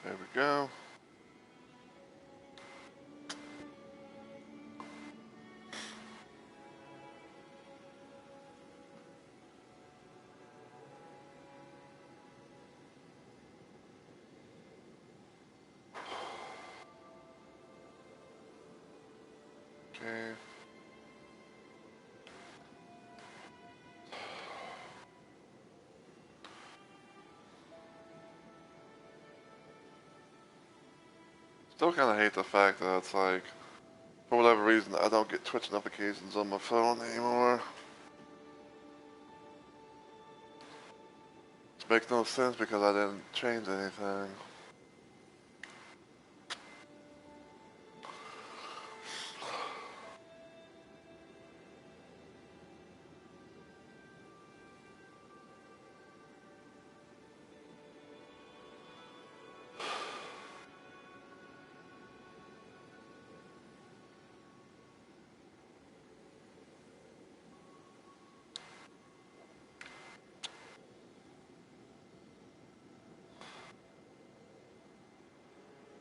There we go. Okay. Still kind of hate the fact that it's like, for whatever reason, I don't get Twitch notifications on my phone anymore. It makes no sense because I didn't change anything.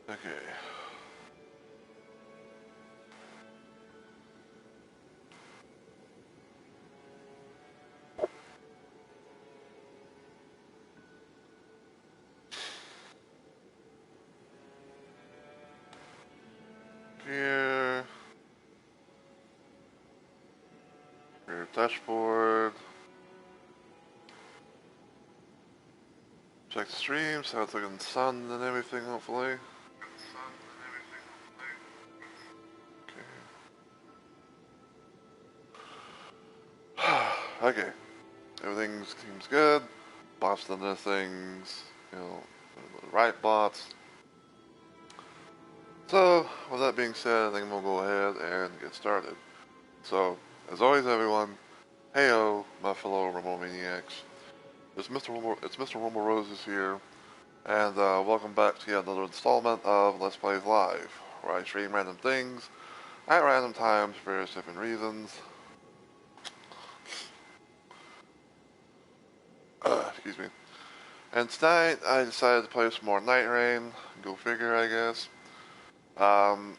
Okay. Here. Rear dashboard. Check the stream, so it's looking sun and everything, hopefully. Okay. Okay. Everything seems good. Bots done their things, you know, the right bots. So, with that being said, I think we'll go ahead and get started. So, as always, everyone, heyo, my fellow Rumble Maniacs. It's Mr. Rumble Roses here, and welcome back to yet another installment of Let's Plays Live, where I stream random things at random times for various different reasons. Excuse me. And tonight, I decided to play some more Night Rain. Go figure, I guess.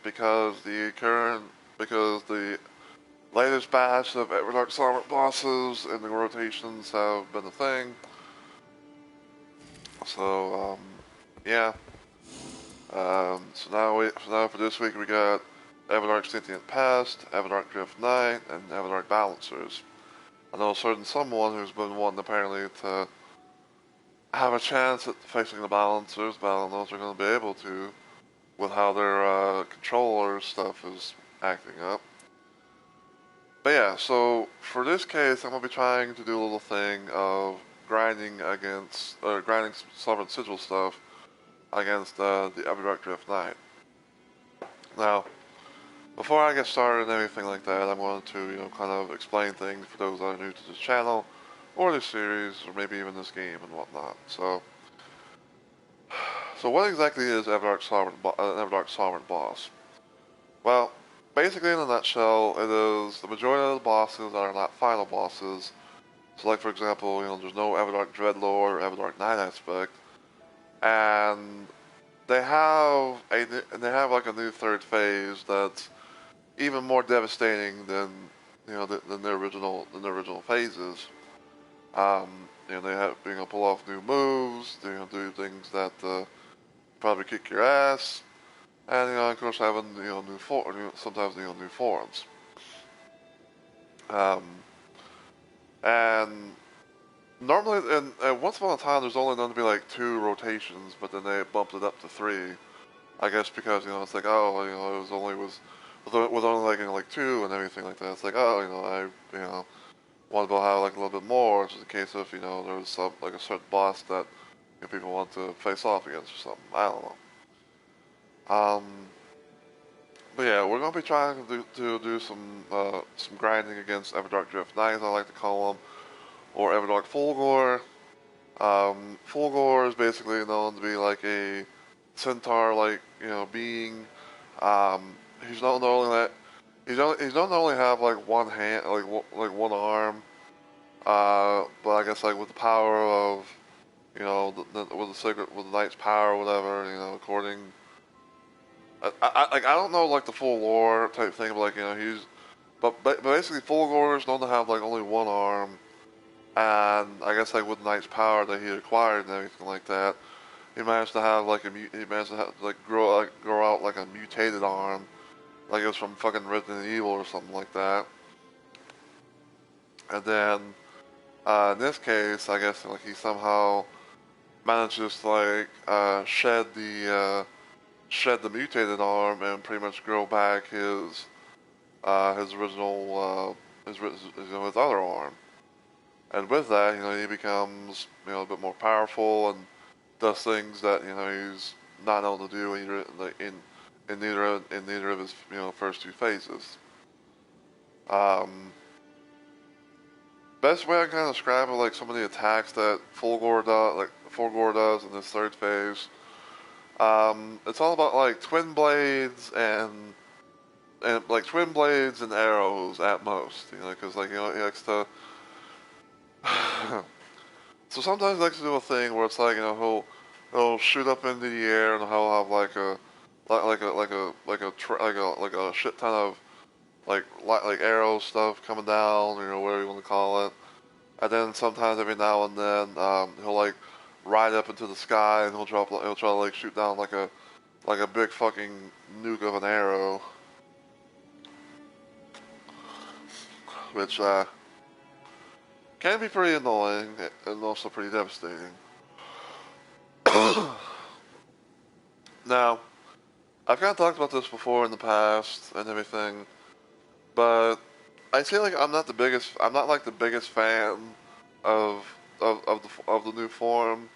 Because the latest batch of Everdark Summit bosses and the rotations have been a thing. So, yeah. So now for this week we got Everdark Sentient Past, Everdark Drift Night, and Everdark Balancers. I know a certain someone who's been wanting apparently to have a chance at facing the Balancers, but I don't know if they're going to be able to with how their controller stuff is acting up. But yeah, so for this case, I'm going to be trying to do a little thing of grinding some Sovereign Sigil stuff against the Everdark Drift Knight. Now, before I get started and everything like that, I'm going to, kind of explain things for those that are new to this channel, or this series, or maybe even this game and whatnot. So what exactly is Everdark Sovereign Boss? Well, basically in a nutshell, it is the majority of the bosses that are not final bosses. So like for example, there's no Everdark Dreadlord or Everdark Night Aspect, and they have like a new third phase that's even more devastating than than the original phases. They have pull off new moves, do things that probably kick your ass, and of course having sometimes new forms. Um, and normally, and once upon a time, there's only going to be like 2 rotations, but then they bumped it up to 3. I guess because it's like, oh, it was only like 2 and everything like that. It's like, oh, I want to have like a little bit more, just in case if there was some like a certain boss that people want to face off against or something. I don't know. But yeah, we're gonna be trying to do some grinding against Everdark Drift Knights, I like to call them, or Everdark Fulgor. Fulgor is basically known to be like a centaur-like being. He's not only that he's not only have like one hand, like one arm, but I guess like with the power of you know, with the secret, with the knight's power or whatever, you know, according. Like I don't know like the full lore type thing, but like you know but basically Fulgor is known to have like only one arm, and I guess like with the knight's power that he acquired and everything like that, he managed to have like he managed to have, like grow out like a mutated arm, like it was from fucking Resident Evil or something like that. And then in this case, I guess like he somehow manages to like shed the mutated arm and pretty much grow back his original his other arm. And with that, you know, he becomes you know a bit more powerful and does things that you know he's not able to do either like in neither of his you know first two phases. Um, Best way I can kind of describe it, like some of the attacks that Fulgor does in this third phase. It's all about like twin blades and like twin blades and arrows at most, you know, because like you know he likes to. So sometimes he likes to do a thing where it's like you know he'll shoot up into the air and he'll have like a shit ton of like arrow stuff coming down, you know, whatever you want to call it. And then sometimes every now and then he'll like ride up into the sky and he'll try to like shoot down like a big fucking nuke of an arrow, which can be pretty annoying and also pretty devastating. Now, I've kind of talked about this before in the past and everything, but I feel like I'm not like the biggest fan of of the new form.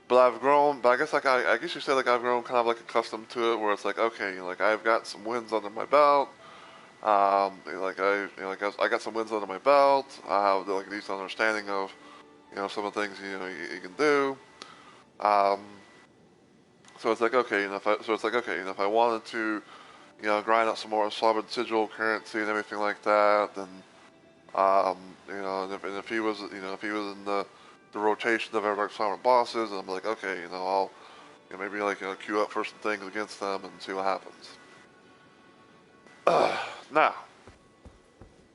But I've grown, but I guess like I guess you say like I've grown kind of like accustomed to it, where it's like okay, like I've got some wins under my belt. I got some wins under my belt. I have like a decent understanding of you know some of the things you know you can do. Um, so it's like okay, you know, if I wanted to you know grind out some more solid sigil currency and everything like that, then you know, and if he was you know if he was in the rotation of Everdark Summer bosses, and I'm like okay, you know I'll you know, maybe like you know, queue up for some things against them and see what happens. Now,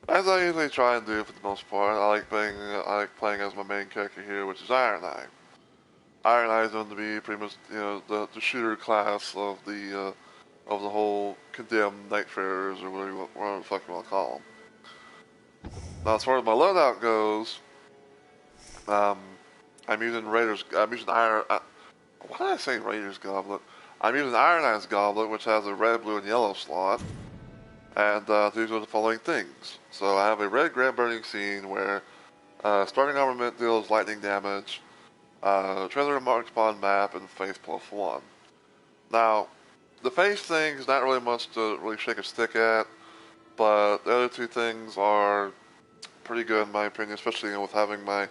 as I usually try and do for the most part, I like playing as my main character here, which is Iron Eye. Iron Eye is known to be pretty much you know the shooter class of the whole condemned Nightfarers or whatever the fuck you want to call them. Now, as far as my loadout goes, um, I'm using Iron. Why did I say Raiders Goblet? I'm using Iron Eye's Goblet, which has a red, blue, and yellow slot. And these are the following things. So I have a red grand burning scene where starting armament deals lightning damage, treasure marks upon map, and face +1. Now, the face thing is not really much to really shake a stick at, but the other two things are pretty good in my opinion, especially you know, with having my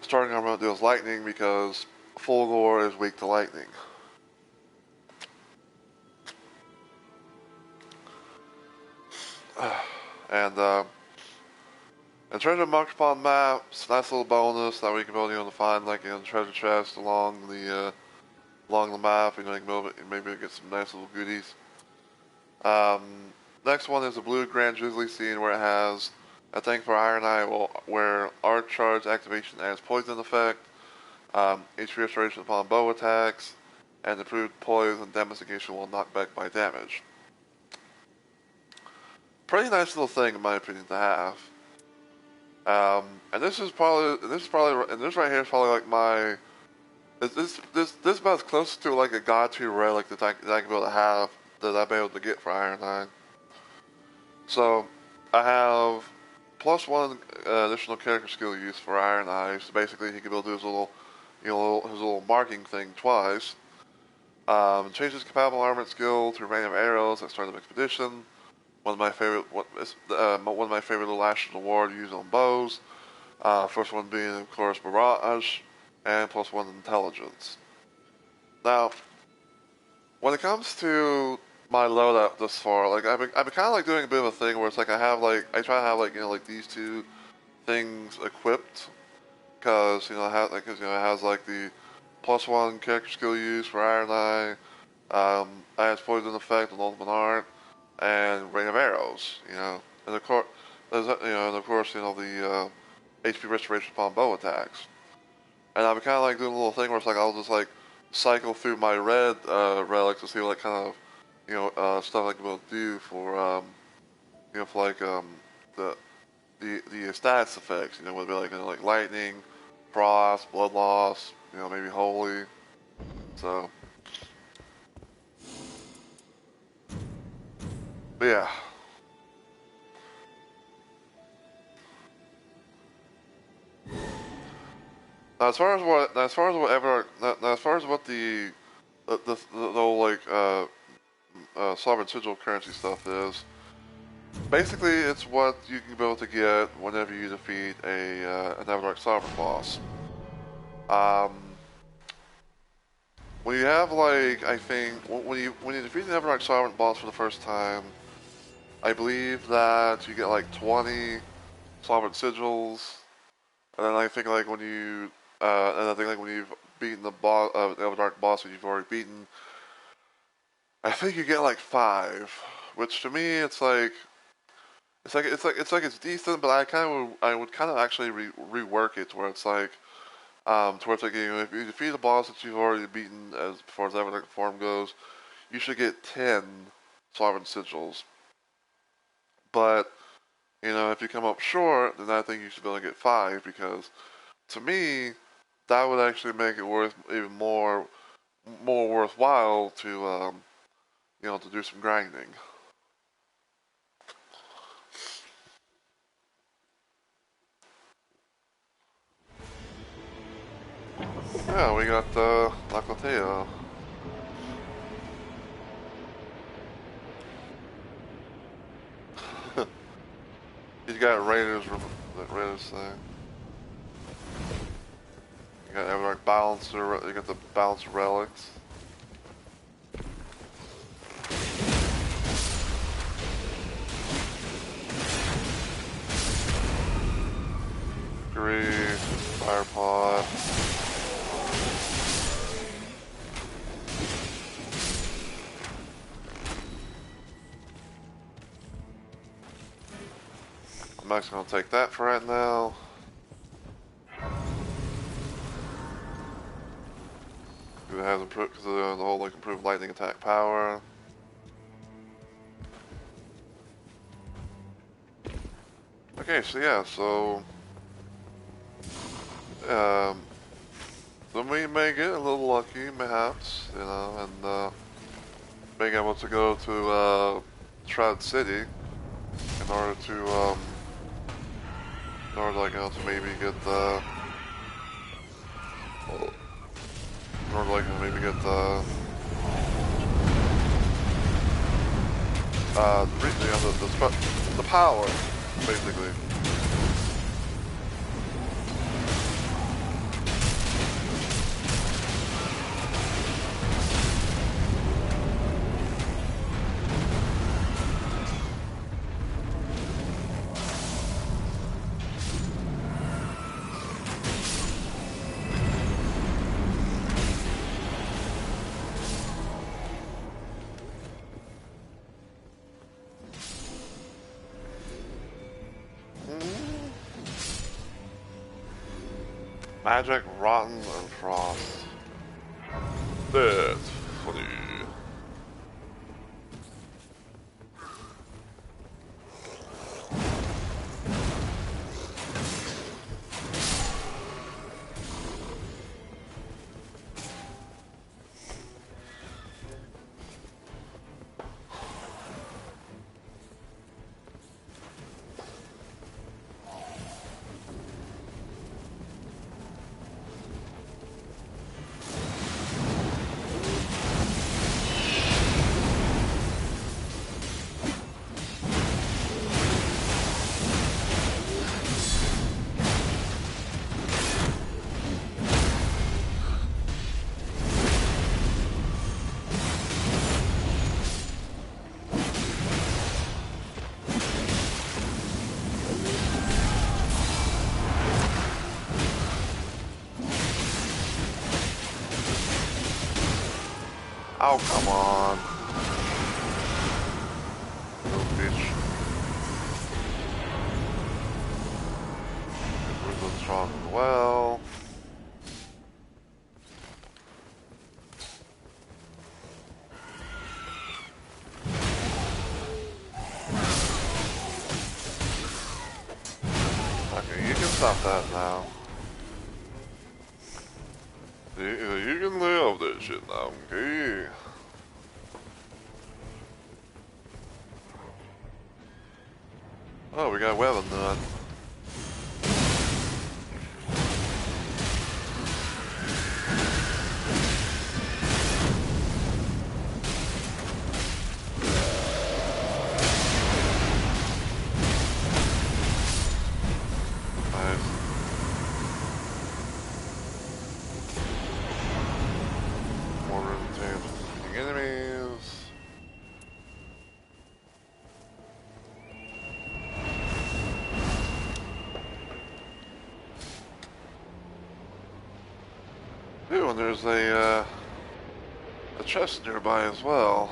starting armament deals lightning because Fulgor is weak to lightning. And treasure marked upon maps, nice little bonus that we can be able to find like you know treasure chests along the map. You know, you can maybe get some nice little goodies. Um, Next one is the blue Grand Drizzly scene where it has a thing for Iron Eye where Arc Charge activation adds poison effect, HP restoration upon bow attacks, and improved poise and damage negation while knocked back by damage. Pretty nice little thing in my opinion to have. And this right here is probably like my this about as close to like a god tier relic that I can be able to have that I've been able to get for Iron Eye. So I have +1 additional character skill use for Iron Eye. So basically, he can be able to do his little, you know, his little marking thing twice. Changes compatible armament skill to random arrows at start of expedition. One of my favorite little actions award used on bows. First one being, of course, Barrage, and +1 intelligence. Now, when it comes to my loadout thus far, like I've been kind of like doing a bit of a thing where it's like I try to have like you know like these two things equipped, because it has like the +1 character skill use for Iron Eye, adds poison effect on ultimate art, and rain of arrows. And of course, the HP restoration upon bow attacks. And I've been kind of like doing a little thing where it's like I'll just like cycle through my red relics to see what kind of stuff I can be able to do for for like the the status effects. Whether it be like lightning, frost, blood loss, maybe holy. So, but yeah. Now, as far as what Everdark, now, as far as what the whole like sovereign sigil currency stuff is, basically it's what you can be able to get whenever you defeat an Everdark sovereign boss. When you have like I think when you defeat an Everdark sovereign boss for the first time, I believe that you get like 20 sovereign sigils, and then I think like when you and I think like when you've beaten the boss, Everdark boss that you've already beaten, I think you get like 5, which to me it's decent, but I would kind of actually rework it to where it's like towards like if you defeat a boss that you've already beaten as far as Everdark form goes, you should get 10 sovereign sigils. But if you come up short, then I think you should only get 5 because to me that would actually make it worth even more worthwhile to to do some grinding. Yeah, we got Lacoteo. He's got Raiders thing. You got Everdark Balancer, you got the Balancer Relics. Grief, Fire Pot. I'm actually gonna take that for right now. It has improved because of the whole like improved lightning attack power. Okay, so yeah, then we may get a little lucky, perhaps, and being able to go to Shroud City in order to like to maybe get the in order like to maybe get the power, basically. Magic, Rotten, and Frost. That's funny. Oh, come on. Little bitch. Get rid of the strong as well. Okay, you can stop that now. You can lay off that shit now, okay? Oh, we got weapon done. Nice. More resistance to enemies. Ooh, and there's a chest nearby as well.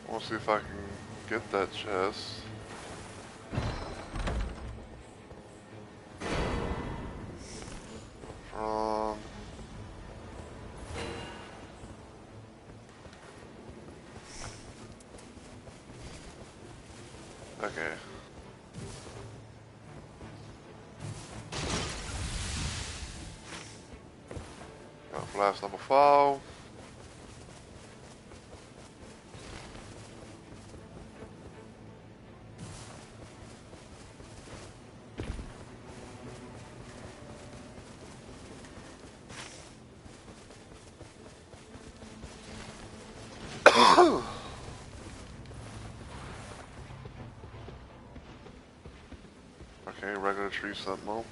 We'll see if I can get that chest. From... Okay. Got flash number 5. Okay, regular tree sentinel.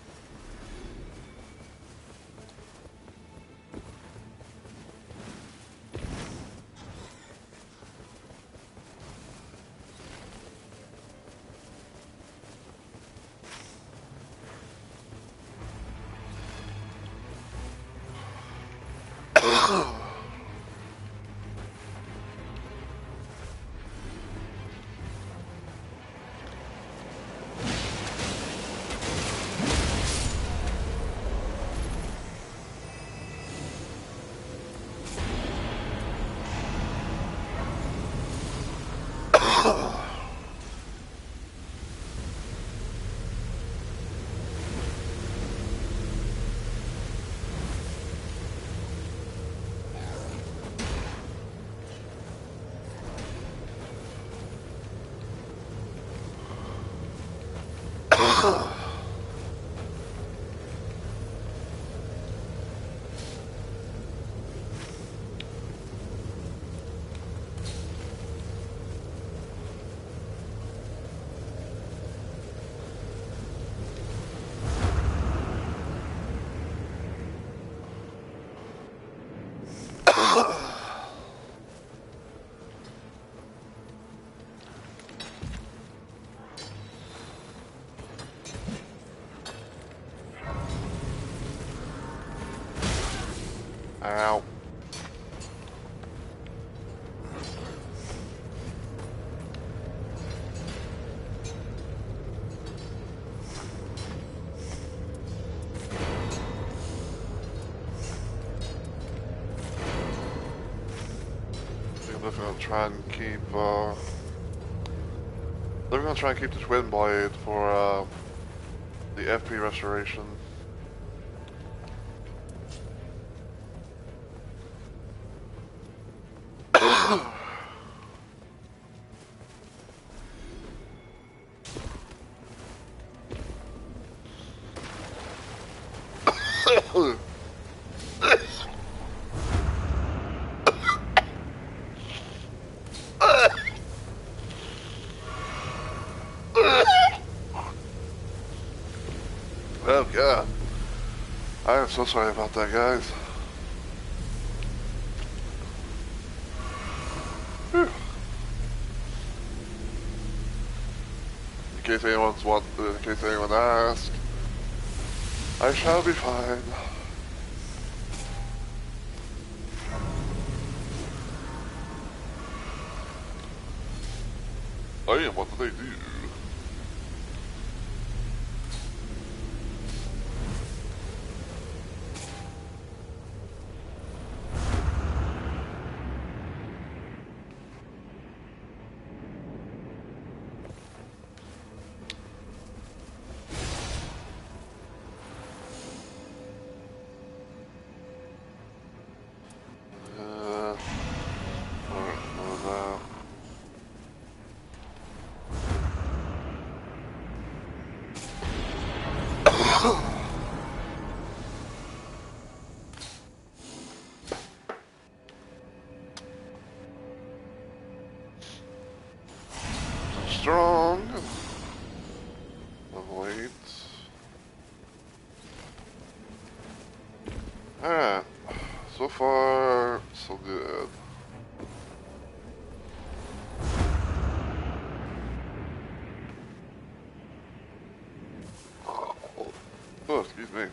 Ow. I'm definitely gonna try and keep, they're gonna try and keep the twin blade for, the FP restoration. Oh god. I am so sorry about that, guys. Whew. In case anyone asks, I shall be fine. I am, what do they do? Strong. Wait. Alright. So far, so good. Oh, excuse me.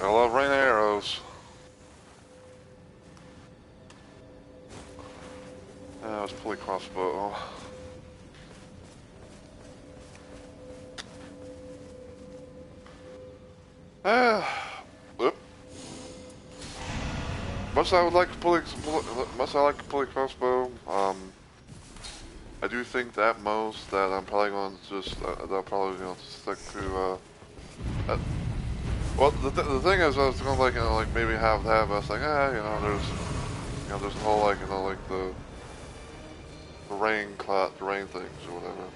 I love rain arrows. Let's pull a crossbow. Whoop. Much I would like to much I like to pull a crossbow. I do think that at most that I'm probably going to just that I'm probably going to stick to well, the thing is, I was gonna like maybe have that, but I was like, there's the whole like the the rain things or whatever.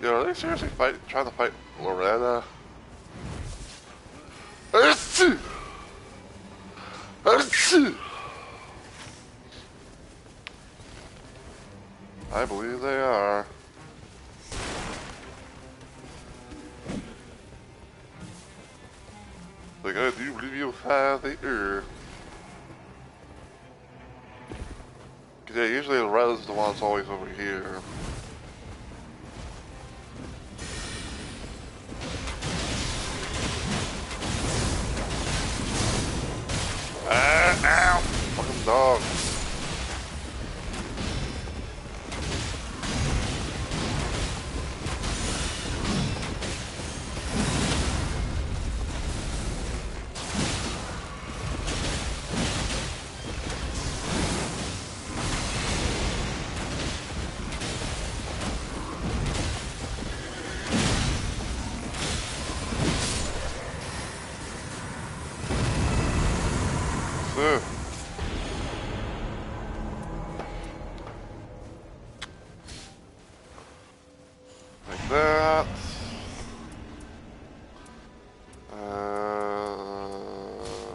Yo, are they seriously trying to fight Loretta? I believe they are. Like, I do believe you have the ear. Cause yeah, usually Loretta's the one that's always over here. Ow! Fucking dog. Like that.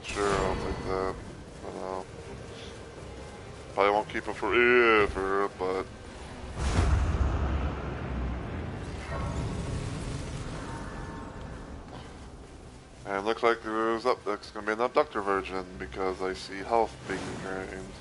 Sure, I'll take that. I know. Probably won't keep it forever, but... And it looks like there's gonna be an abductor version because I see health being drained.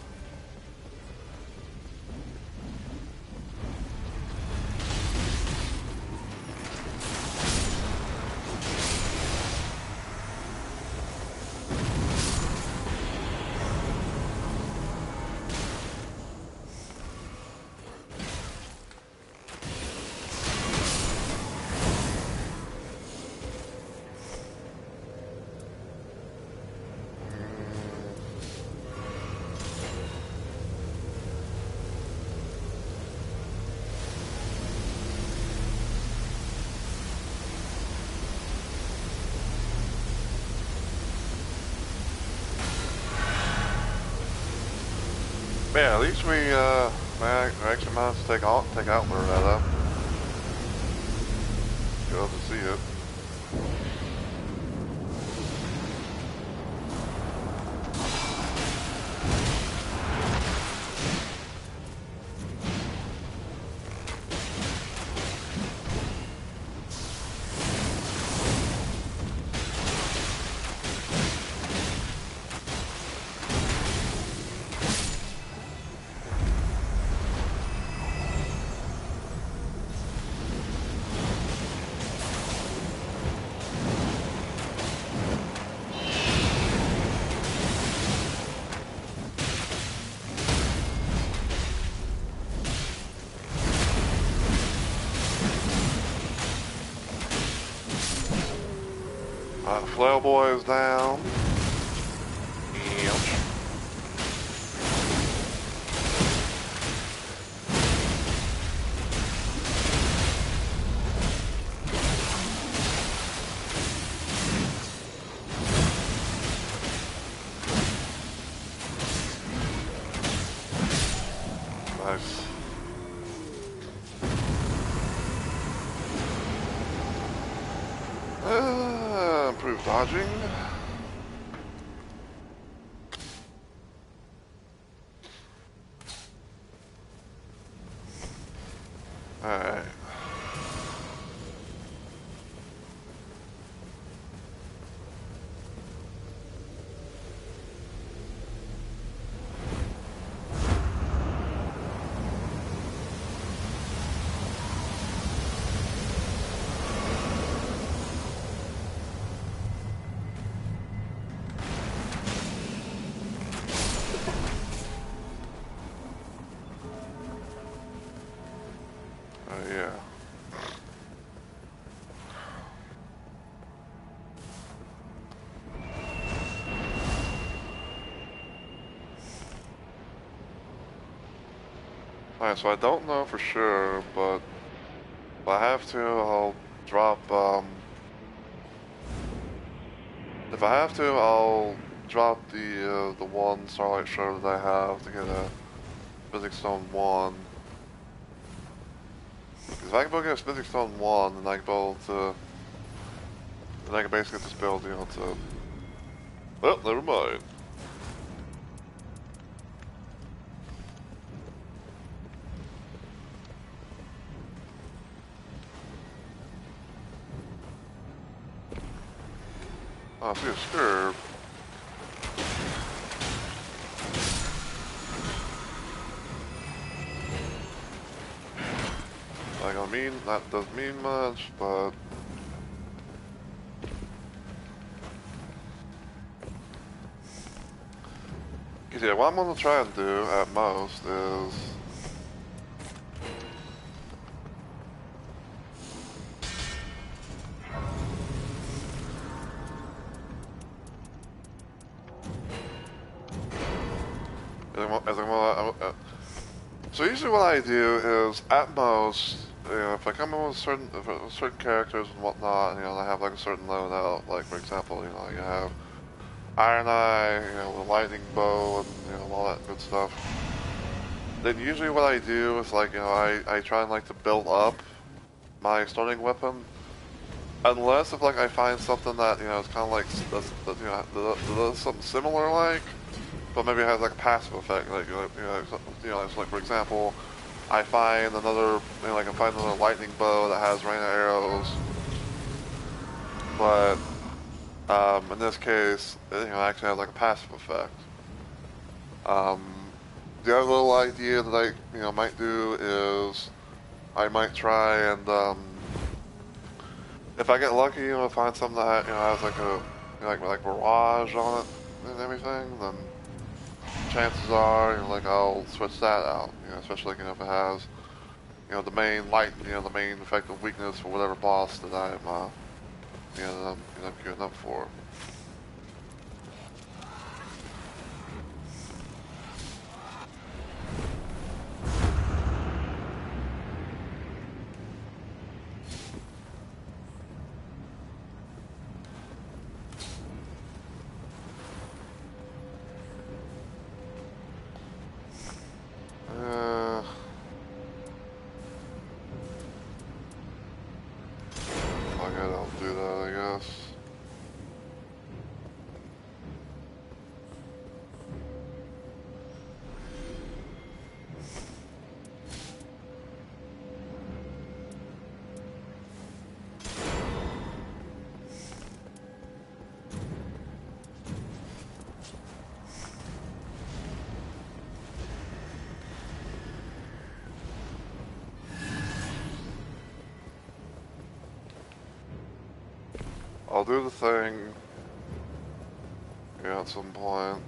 Yeah, at least we actually managed to take out Loretta. Good to see it. Flail Boy is down. Ouch. Nice. Improved dodging. Alright. Yeah. Alright, so I don't know for sure, but if I have to, I'll drop, if I have to, I'll drop the one Starlight Shard that I have to get a Physics Stone 1. Because if I can get a Physics Stone 1, then I can be able to, then I can basically just build, to, well, never mind. Oh, I see a Scurv. Like, I mean, that doesn't mean much, but... Cause yeah, what I'm gonna try and do at most is... So usually what I do is, at most, if I come in with certain characters and whatnot, I have like a certain loadout, like for example, you have Iron Eye, the lightning bow, and all that good stuff. Then usually what I do is like, I try and like to build up my starting weapon, unless if like I find something that is kind of like does something similar like. But maybe it has like a passive effect, like it's like for example, I find another, I can find another lightning bow that has rain of arrows, but in this case, it actually has like a passive effect. The other little idea that I might do is I might try and if I get lucky, find something that has like a like barrage on it and everything, then chances are, like I'll switch that out. Especially if it has, the main light, the main effective weakness for whatever boss that I'm, queuing up for. I'll do the thing. Yeah, at some point.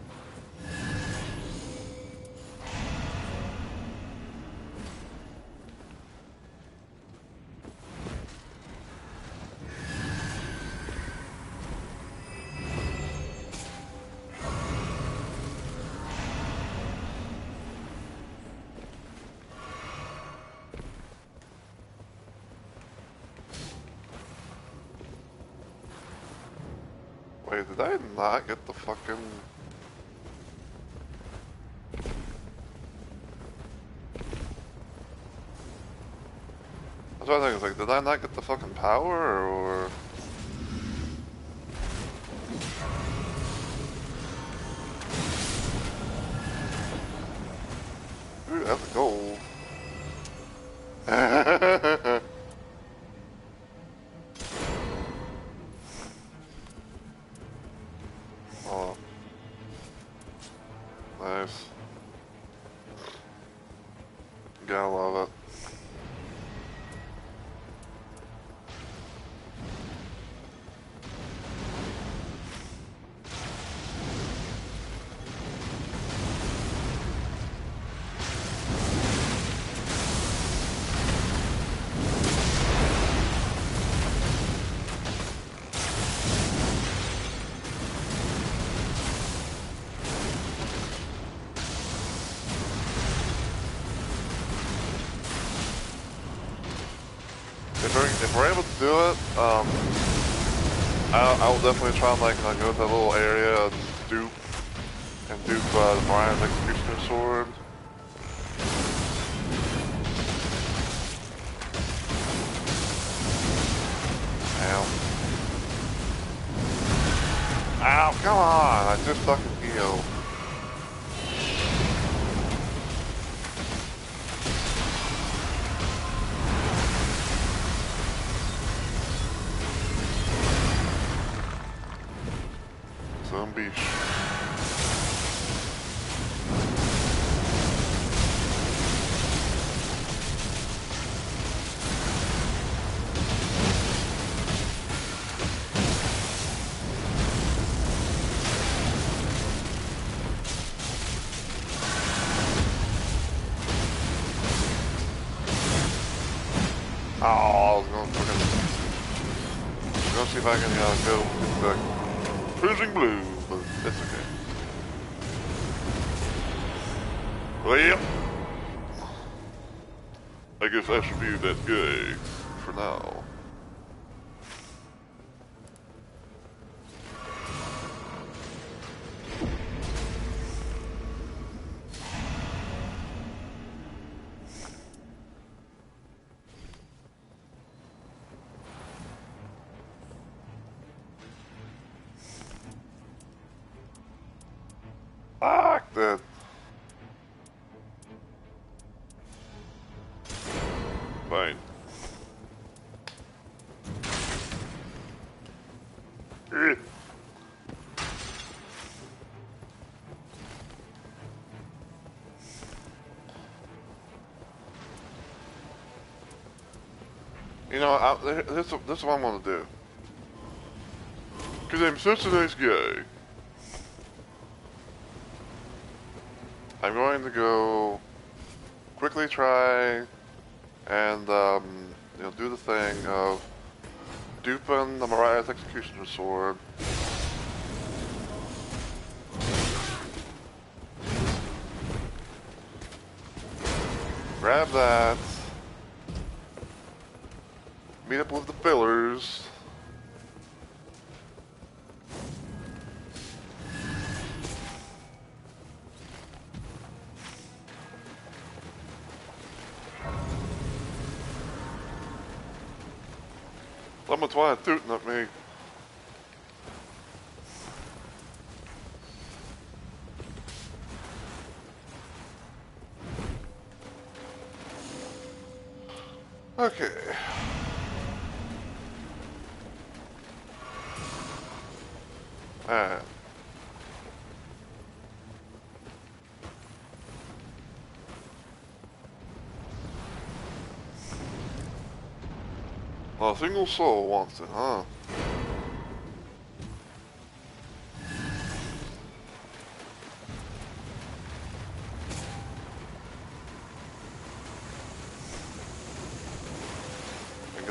Wait, did I not get the fucking... That's what I think, it's like, did I not get the fucking power, or... Ooh, that's a goal. Oh, nice. Gotta love it. If we're able to do it, I'll definitely try and like go to that little area and dupe the Brian's Executioner Sword. Ow. Ow, come on, I just fucking healed. Zombies. Oh, I was gonna see if I can go with the cruising blue, but it's okay. Well, I guess I should be that guy for now. Fuck that. Fine. You know, this is what I'm gonna do. Cause I'm such a nice guy. I'm going to go quickly try and do the thing of duping the Mariah's Executioner Sword. Grab that. Meet up with the pillars. Someone's wanting tooting at me. Okay. Alright. Well, a single soul wants it, huh?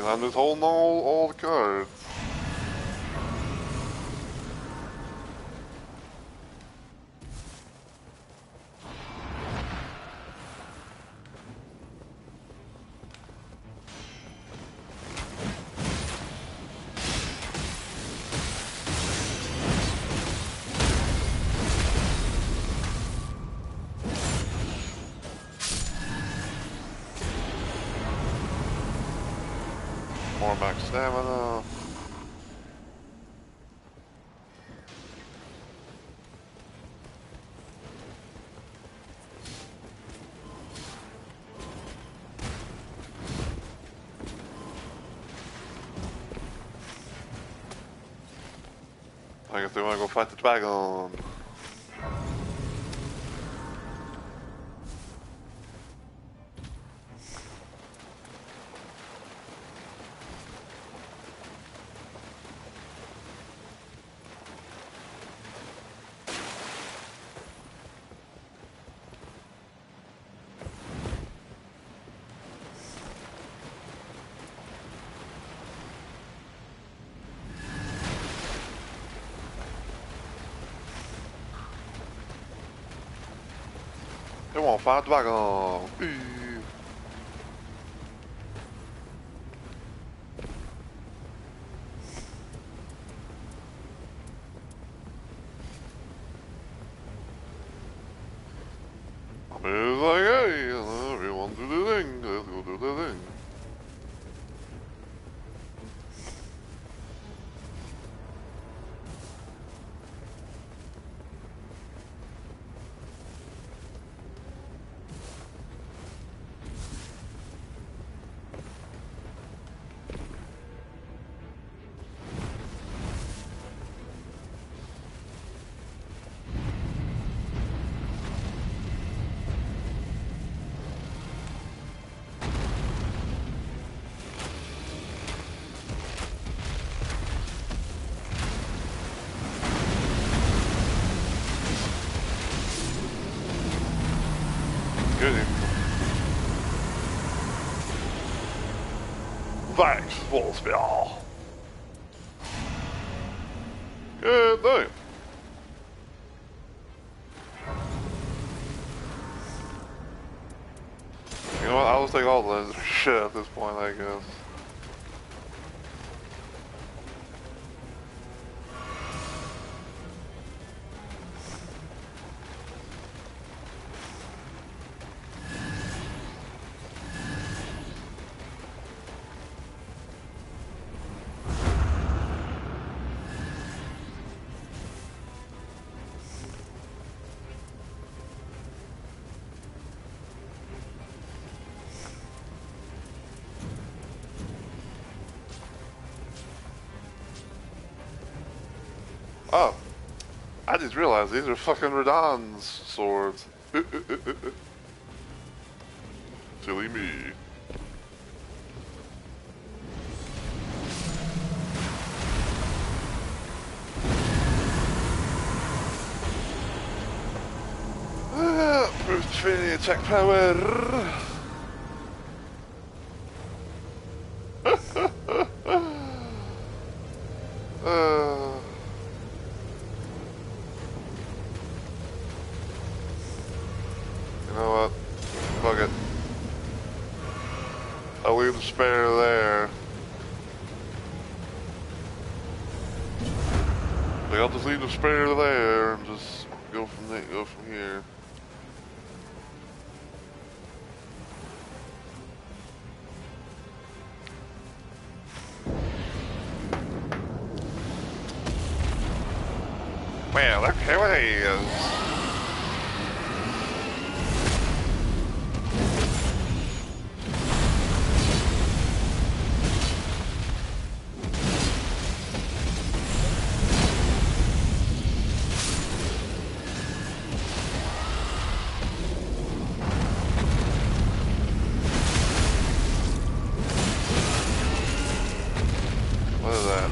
Because I'm just holding all the cards. More max stamina. I guess they want to go fight the dragon. They want to fight the dragon. It's like, hey, everyone do the thing. Let's go do the thing. Get him. Thanks, full spell. Good night. You know what? I'll just take all the shit at this point, I guess. Oh, I just realized these are fucking Radahn's swords. Silly me. Boost Infinity attack power. You know what? Fuck it. I'll leave the spare there. Like, I'll just leave the spare there and just go from there, go from here. Well, okay, what it is. What is that?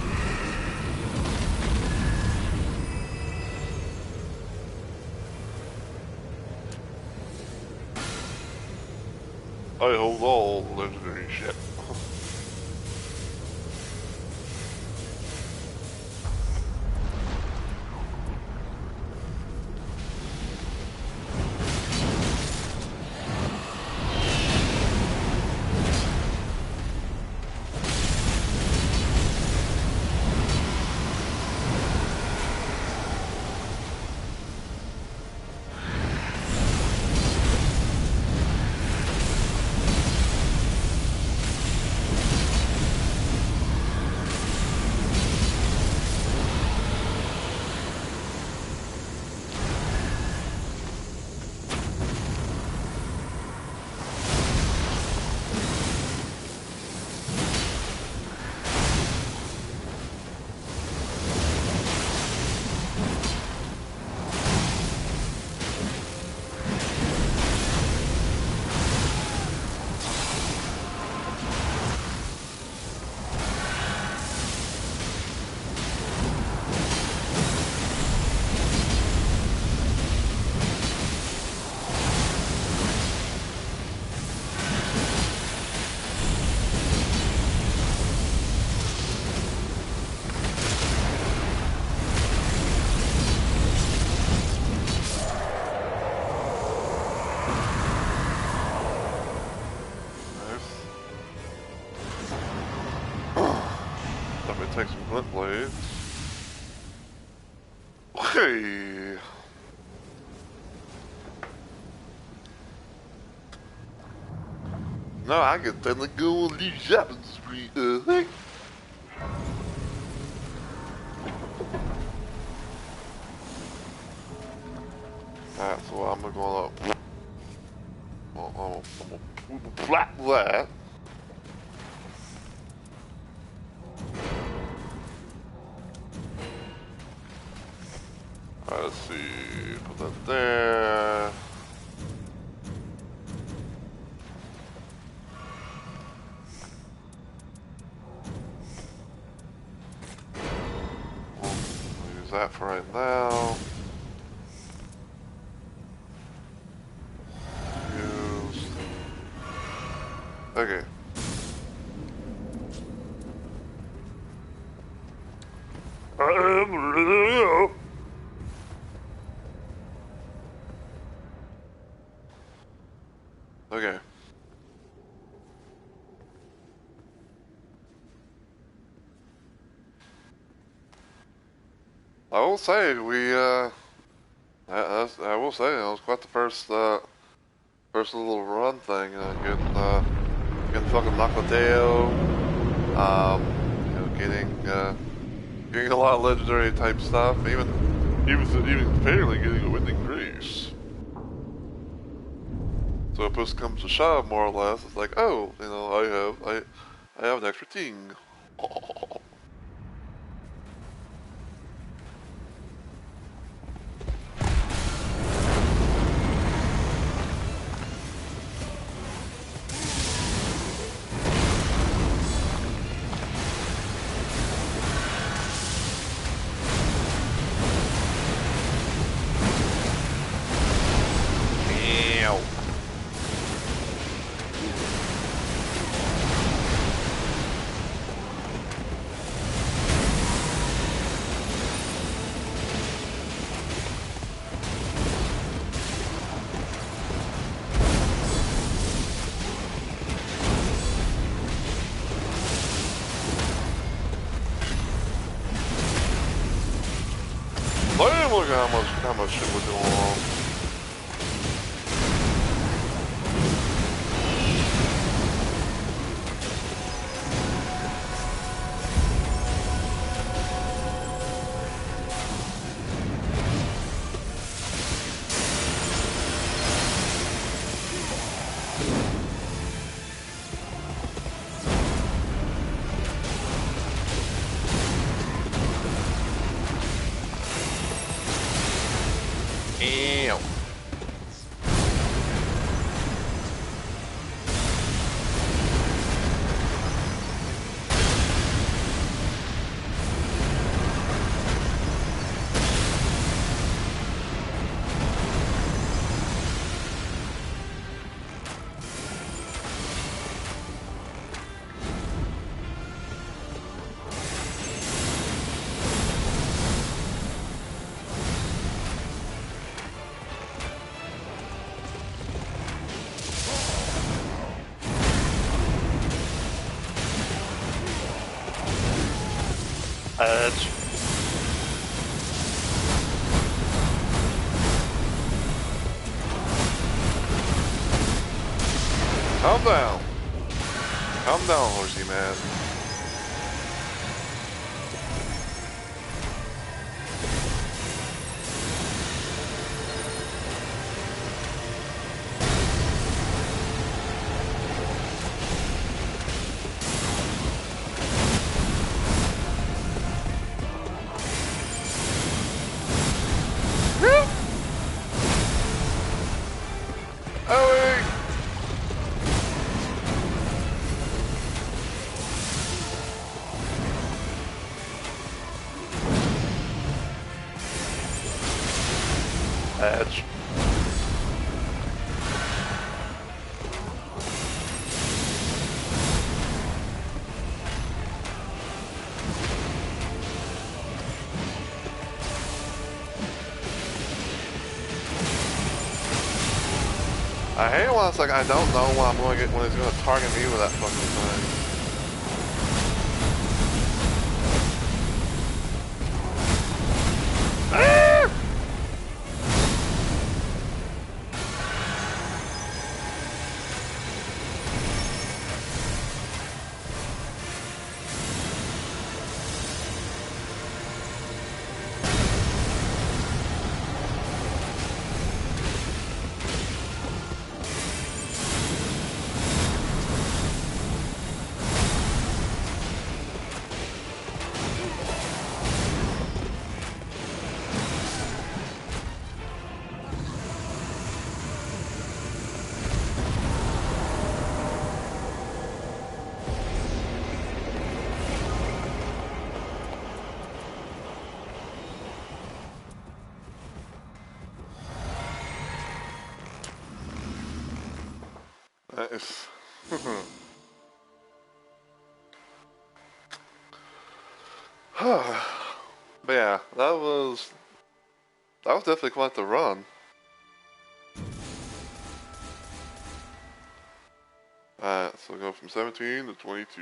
I hold all legendary shit. take some glint blades. Hey! Now I can finally go on the shopping spree. Hey. Alright, so I'm gonna flap that. Alright, let's see. Put that there. We'll use that for right now. Use. Okay. Okay. I will say I will say it was quite the first little run thing, getting fucking Macoteo, getting a lot of legendary type stuff, even fairly getting a winning grace. So if push comes to shove, more or less, it's like, oh, I have an extra thing. Look at how much shit we're doing wrong. Edge. Calm down. Calm down, horsey man. Edge. I hate it when it's like I don't know when I'm going to get when it's going to target me with that fucking thing. Nice. But yeah, that was definitely quite the run. Alright, so go from 17 to 22.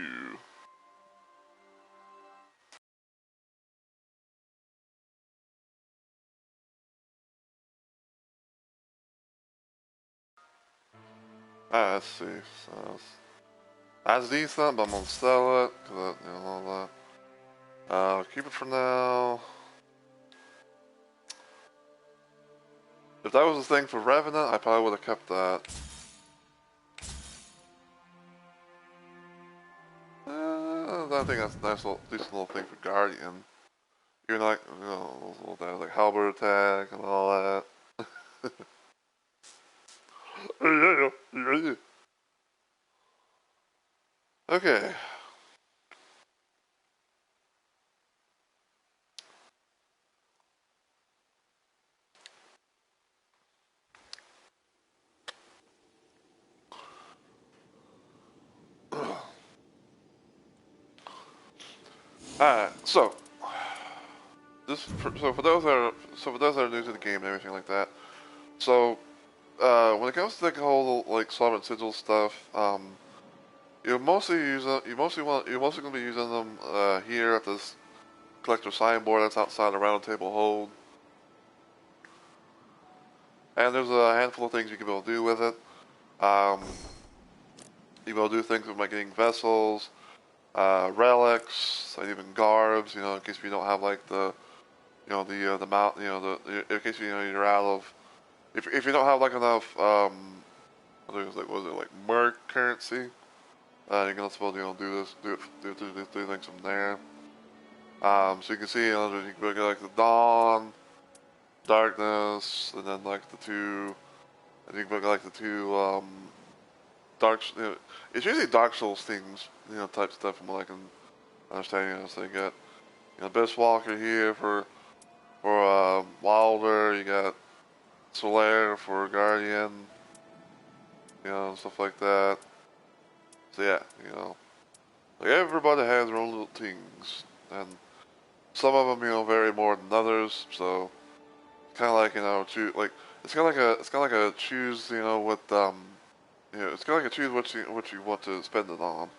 Alright, let's see. So that's decent, but I'm gonna sell it, cause all that. Keep it for now. If that was the thing for Revenant, I probably would have kept that. I think that's a nice little, decent little thing for Guardian. Even like, those little things like halberd attack and all that. Yeah. Okay. Alright, so for those that are new to the game and everything like that. So when it comes to the whole like solvent sigil stuff, you're mostly gonna be using them here at this collector signboard that's outside the round table hold. And there's a handful of things you can be able to do with it. Um, you can be able to do things with like getting vessels, relics, and even garbs. In case you don't have like the mount, in case you're out of, if you don't have like enough, I think it was like what was it like merc currency, you can also do things from there. So you can see, you can get like the dawn, darkness, and then like the two, and you can get like the two dark. It's usually Dark Souls things, type stuff from what I can understand. So you got Abyss Walker here for Wilder. You got Solaire for Guardian. Stuff like that. So yeah, like everybody has their own little things, and some of them vary more than others. So kind of like choose like it's kind of like a choose what it's kind of like a choose what you want to spend it on.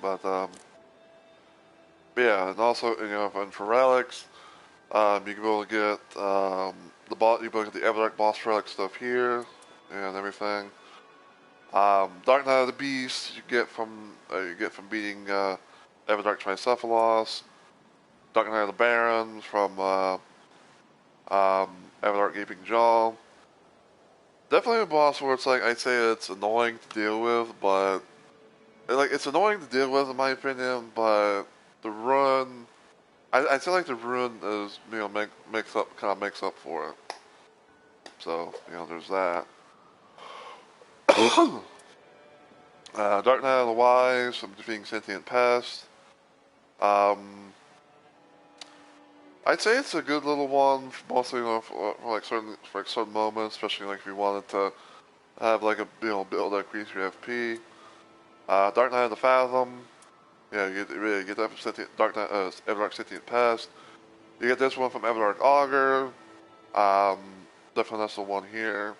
But yeah, and also and for relics, you can be able to get the boss. You can be able to get the Everdark boss relic stuff here and everything. Dark Knight of the Beast you get from beating Everdark Tricephalos. Dark Knight of the Barons from Everdark Gaping Jaw. Definitely a boss where it's like I'd say it's annoying to deal with, but it's annoying to deal with in my opinion. But the run, I feel like the run is makes up for it. So there's that. Dark Knight of the Wise from defeating sentient pest. Um, I'd say it's a good little one, mostly for like certain moments, especially like if you wanted to have like a build that increase your FP. Dark Knight of the Fathom. Yeah, you get that from Everdark Sentient Pest. You get this one from Everdark Augur. Um, Definitely that's the one here.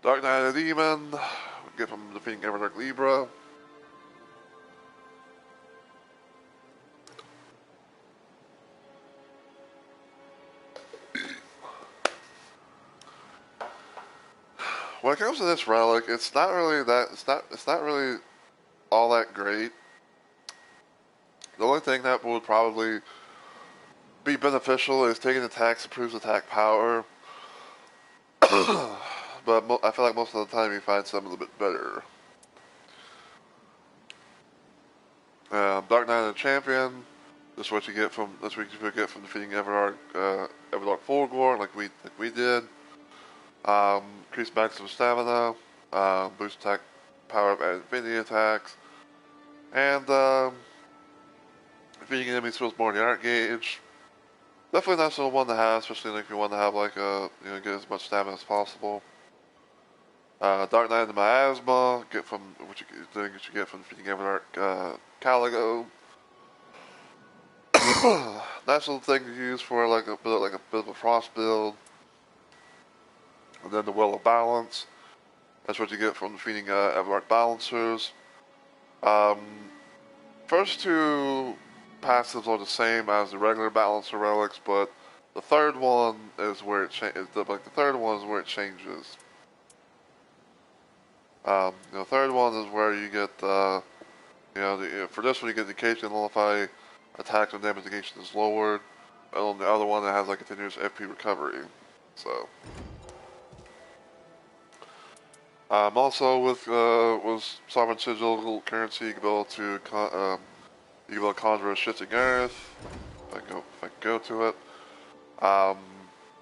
Dark Knight of the Demon. Get from defeating Everdark Libra. When it comes to this relic, it's not really all that great. The only thing that would probably be beneficial is taking attacks improves attack power. But I feel like most of the time you find something a little bit better. Dark Knight of the Champion. That's what you get from defeating Everdark Fulgor, like we did. Increase maximum stamina, boost attack power of infinity attacks, and defeating enemies feels more in the art gauge. Definitely not one to have, especially if you want to have like get as much stamina as possible. Dark Knight and Miasma, get from which you get from defeating Everdark Caligo. Nice little thing to use for like a bit of a frost build. And then the Will of Balance. That's what you get from defeating Everdark Balancers. Um, First two passives are the same as the regular Balancer relics, but the third one is where it changes. The third one is where it changes. The third one is where you get, for this one you get the occasion nullify attack and damage negation is lowered, and on the other one it has like continuous FP recovery. So, also with Sovereign Sigil currency, you can be able to conjure a shifting earth. If I can go to it.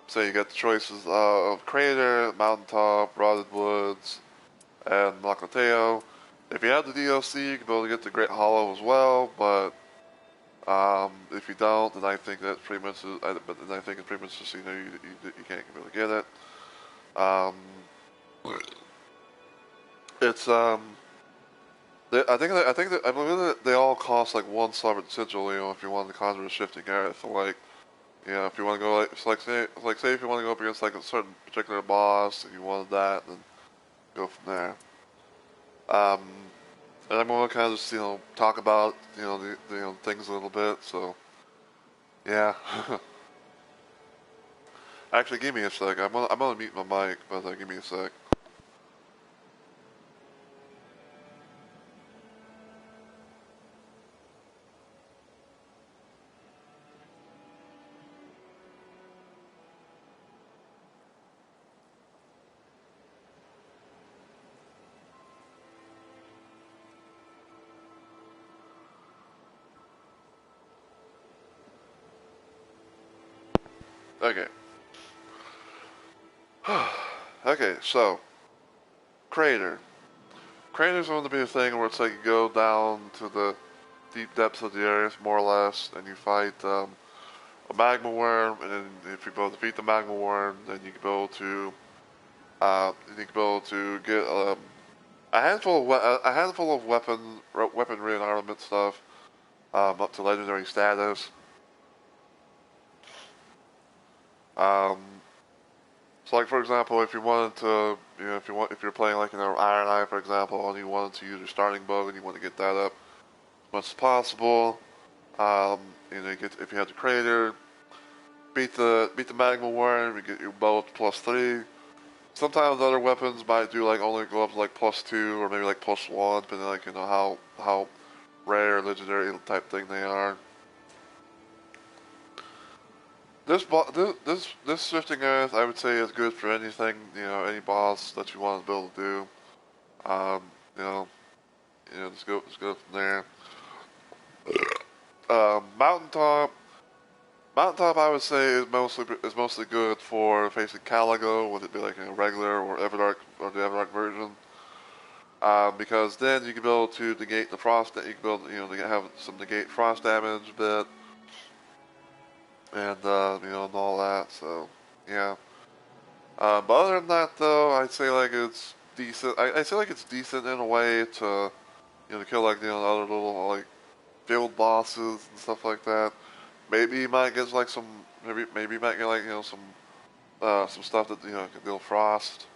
So you get the choices of Crater, Mountaintop, Rotted Woods, and Mlakoteo. If you have the DLC, you can be able to get the Great Hollow as well, but if you don't, then I think that's pretty much. I think it's pretty much just you can't really get it. It's I believe that they all cost like one sovereign sigil. If you want to conjure a shifting earth, like if you want to go say if you want to go up against like a certain particular boss, if you wanted that, then go from there. Um, and I'm going to kind of just talk about the things a little bit. So yeah. Actually, give me a sec. I'm gonna mute my mic, but give me a sec. Okay. Okay, so Crater. Crater's going to be a thing where it's like you go down to the deep depths of the earth, more or less, and you fight a magma worm, and then if you both defeat the magma worm, then you can be able to get a handful of weaponry and armament stuff up to legendary status. Um, so like for example, if you wanted to, if you're playing like Iron Eye for example, and you wanted to use your starting bow and you want to get that up as much as possible, if you have the Crater, beat the magma worm, you get your bow up to +3. Sometimes other weapons might do like only go up to like +2 or maybe like +1, depending on like how rare legendary type thing they are. This shifting earth, I would say, is good for anything, any boss that you want to be able to do. You know, let's go from there. Mountaintop, I would say is mostly good for facing Caligo, whether it be like a regular or Everdark or the Everdark version. Because then you can be able to negate the frost. You can be able to, to have some negate frost damage bit, and and all that. So yeah. But other than that, though, I'd say like it's decent. I'd say like it's decent in a way to to kill like other little like field bosses and stuff like that. Maybe you might get like maybe you might get like some stuff that can deal frost.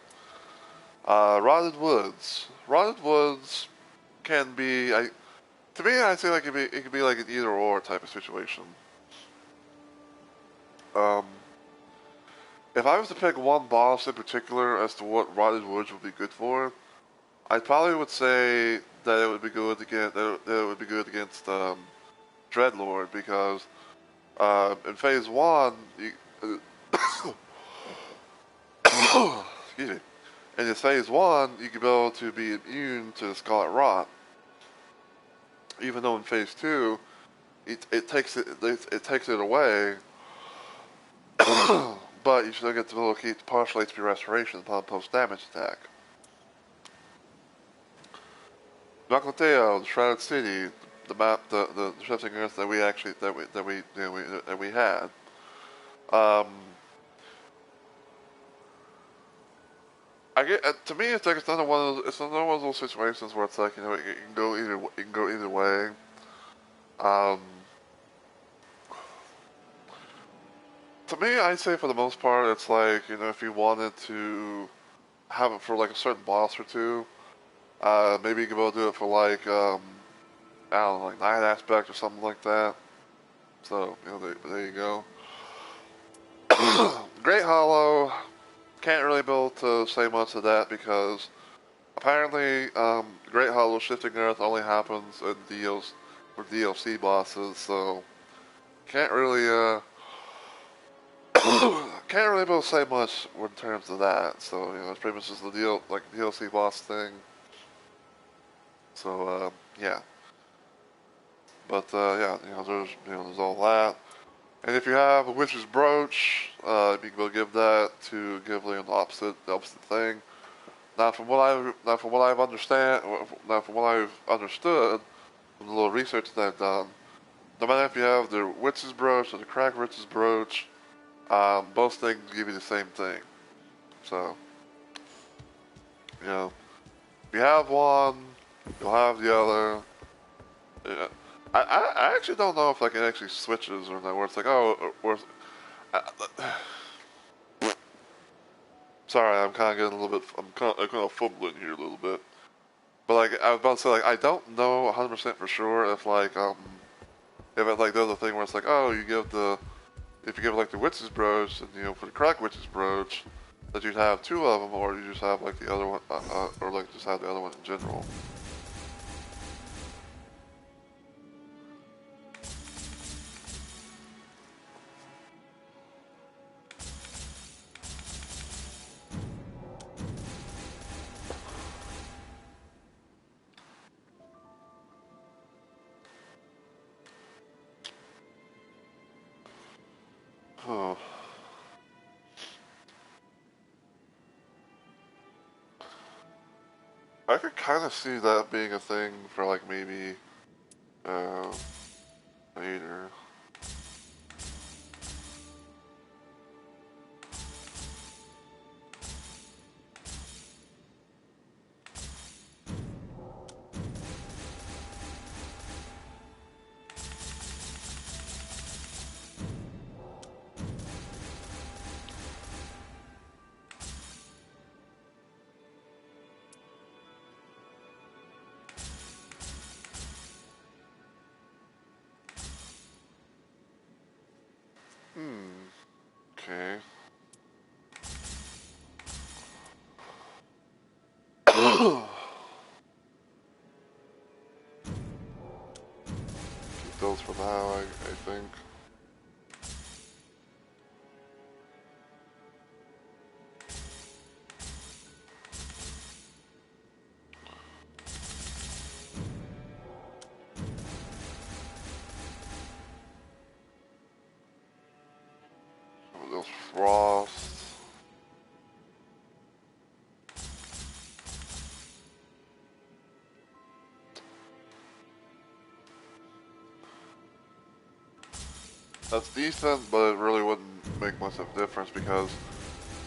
Rotted Woods. Rotted Woods can be to me I'd say like it could be like an either or type of situation. Um, if I was to pick one boss in particular as to what Rotted Woods would be good for, I probably would say that it would be good against Dreadlord because in Phase One, excuse me, in Phase One you could be able to be immune to Scarlet Rot, even though in Phase Two it takes it away, but you still get the ability to keep partial HP restoration upon post damage attack. Mlakoteo, the Shrouded City, the map, the shifting earth that we had. Um, I get to me, it's like it's another one of those situations where it's like it can go it can go either way. Um, to me, I say for the most part, it's like if you wanted to have it for like a certain boss or two, maybe you could go do it for like I don't know, like Night Aspect or something like that. So there you go. Great Hollow, can't really be able to say much of that because apparently Great Hollow Shifting Earth only happens in DLC for DLC bosses, so can't really can't really be able to say much in terms of that. So it's pretty much just the DLC boss thing. So yeah, but yeah, there's all that. And if you have a Witch's Brooch, you can go give that to give Liam the opposite thing. Now from what I've understood from the little research that I've done, no matter if you have the Witch's Brooch or the Cracked Witch's Brooch, both things give you the same thing. So, if you have one, you'll have the other. Yeah. I actually don't know if like it actually switches or not, where it's like, uh, sorry, I'm kind of getting a little bit, I'm kind of fumbling here a little bit. But like, I was about to say, like, I don't know 100% for sure if it like does a thing where it's like, if you give like the Witch's Brooch, and for the Crack Witch's Brooch, that you'd have two of them, or you just have like the other one, or like just have the other one in general. Oh, I could kind of see that being a thing for like maybe uh, later. Okay. Keep those for now, I think. Those Frost. That's decent, but it really wouldn't make much of a difference because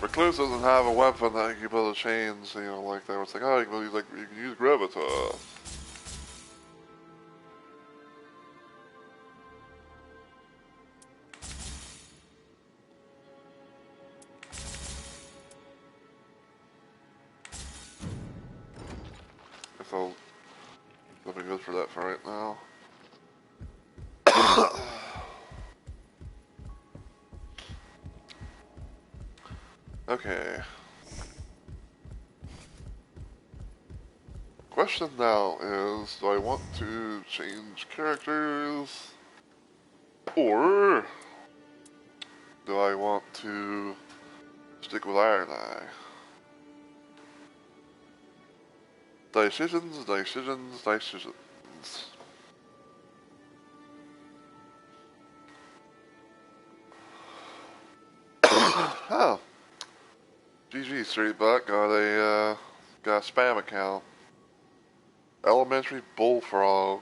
Recluse doesn't have a weapon that you can build a chains, like that. It's like, oh, you can use Gravitas. Guess I'll be good for that for right now. Okay. Question now is, do I want to change characters? Or do I want to stick with Iron Eye? Decisions. Oh, GG straight back. Got a spam account. Elementary bullfrog,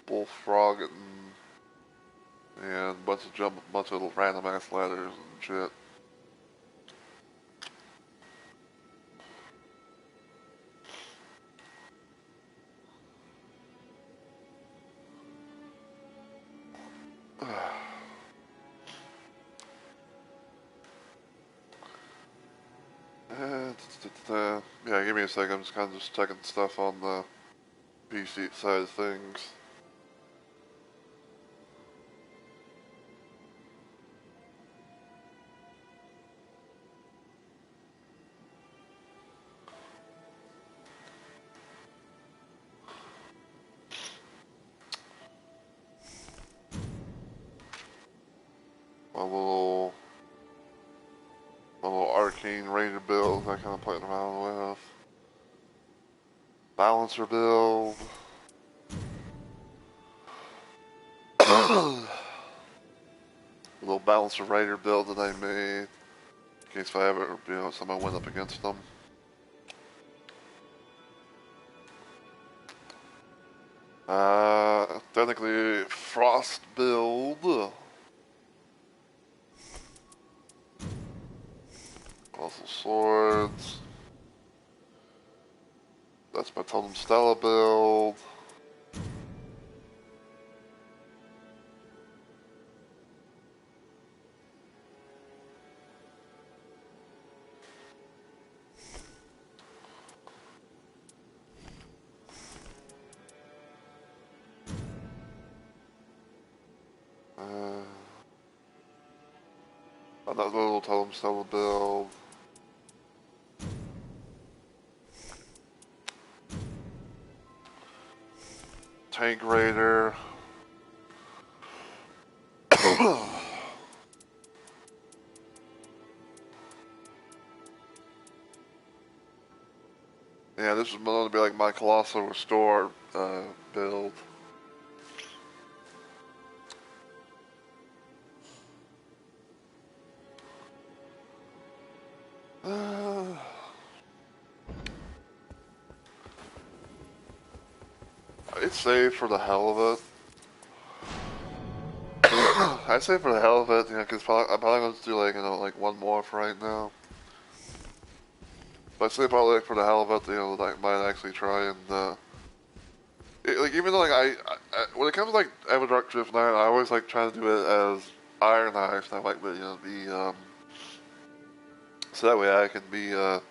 bullfrog, and bunch of random ass letters and shit. Yeah, give me a second. I'm just kind of just checking stuff on the PC side of things. My little arcane ranger build I kind of playing around with. Balancer build. A little balancer raider build that I made in case if I ever, someone went up against them. Technically frost build. Colossal swords. That's my Totem Stella build. Another little Totem Stella build. Tank Raider. Yeah, this is going to be like my Colossal Restore build. I'd say for the hell of it. I'd say for the hell of it, because I'm probably going to do like one more for right now. But I'd say probably like for the hell of it, I might actually try and even though when it comes to like Everdark Drift 9, I always like trying to do it as Iron Eyes. And I like be so that way I can be at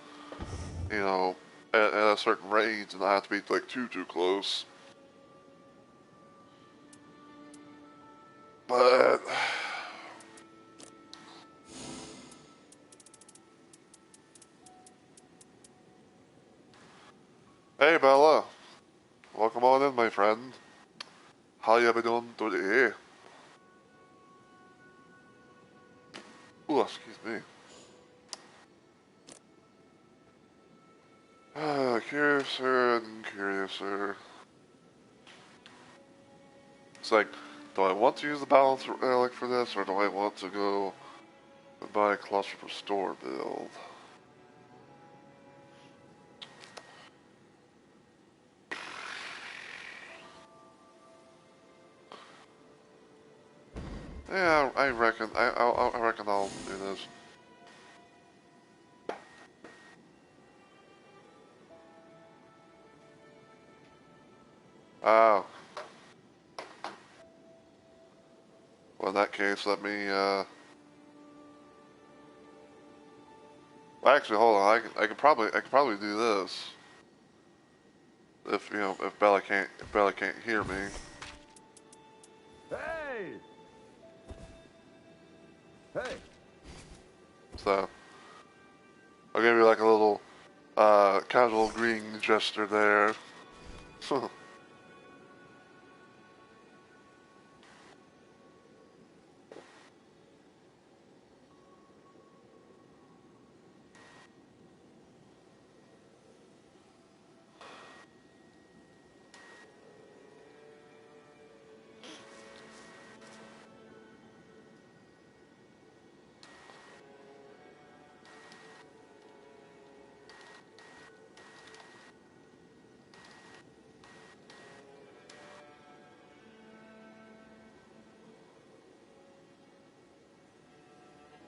a certain range and not have to be like too close. But hey Bella, welcome on in, my friend. How you been doing today? Ooh, excuse me. Curiouser and curiouser. It's like, do I want to use the balance relic for this, or do I want to go and buy a Colossal Restore build? Yeah, I reckon. I reckon I'll do this. Oh. Well, in that case, let me. Well, actually, hold on. I could probably do this. If Bella can't hear me. Hey. Hey. So I'll give you like a little casual greeting gesture there.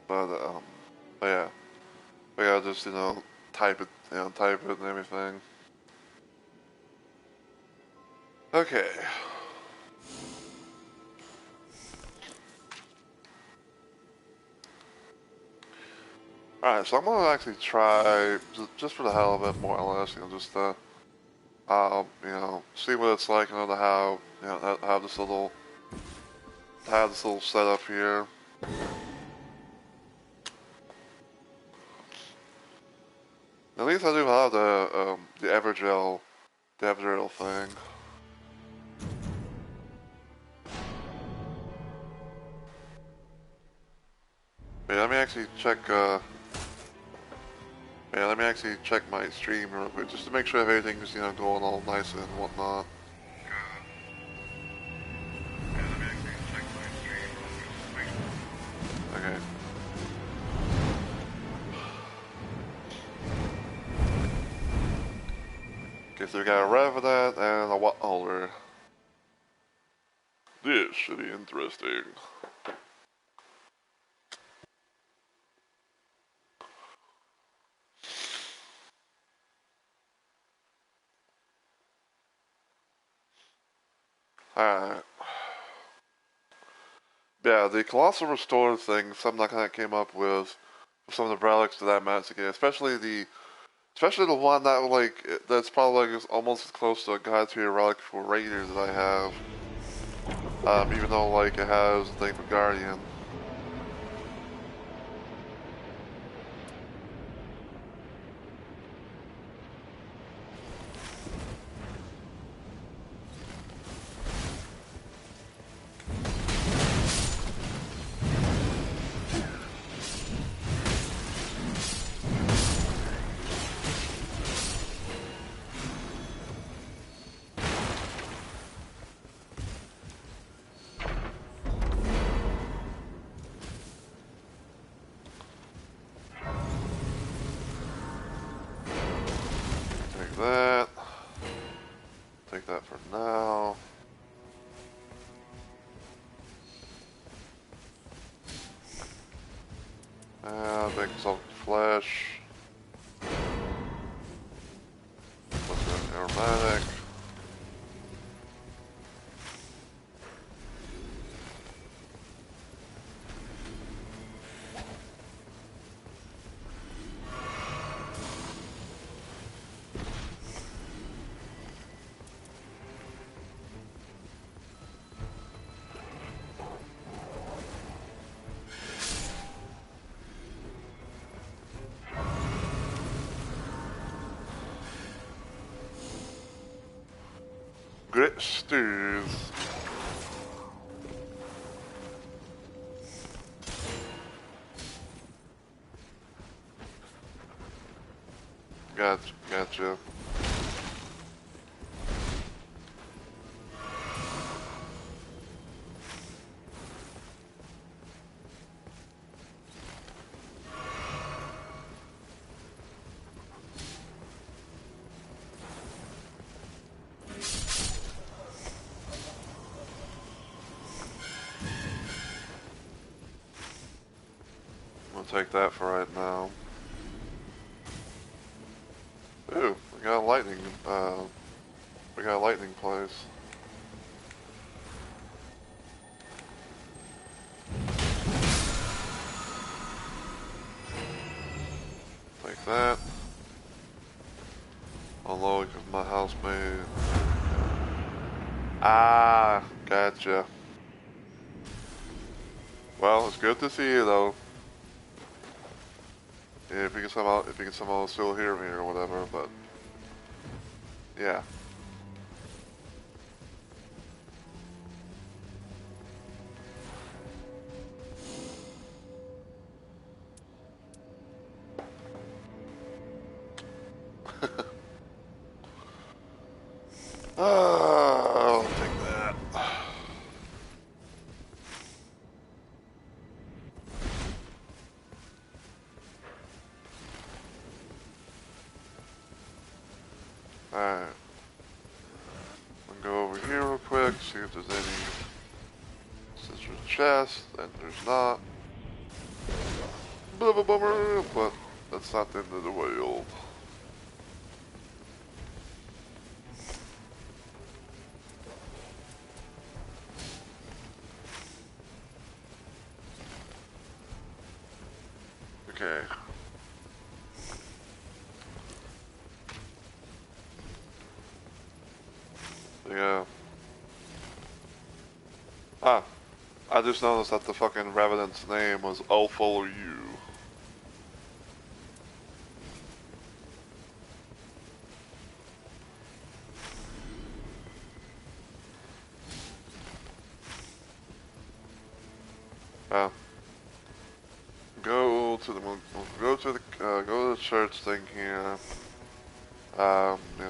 But yeah, we gotta just type it, type it and everything. Okay. Alright, so I'm gonna actually try, just for the hell of it, more or less, just see what it's like, to have, have this little setup here. At least I do have the Everdrill thing. Yeah, let me actually check, let me actually check my stream real quick, just to make sure everything's, going all nice and whatnot. Okay. Okay, so we got a Revenant and a Watt Holder. This should be interesting. Alright. Yeah, the Colossal Restore thing, something I kind of came up with some of the relics that I managed to get, especially the one that that's probably almost as close to a God tier relic for Raider that I have. Even though it has the thing for Guardian. Take that. Take that for now. Make some flesh. What's that? Aromatic. Grit stews. Gotcha. We'll take that for right now. Ooh, we got a lightning place. Take that. Although, because my housemate. Ah, gotcha. Well, it's good to see you though. Yeah, if you can somehow still hear me or whatever, but yeah. I'll take that. Alright. I'm gonna go over here real quick, see if there's any citrus chest, and there's not. Blah blah bummer, but that's not the end of the world. Okay. Yeah. Ah, I just noticed that the fucking Revenant's name was I'll Follow You. Ah. Go to the church thing here.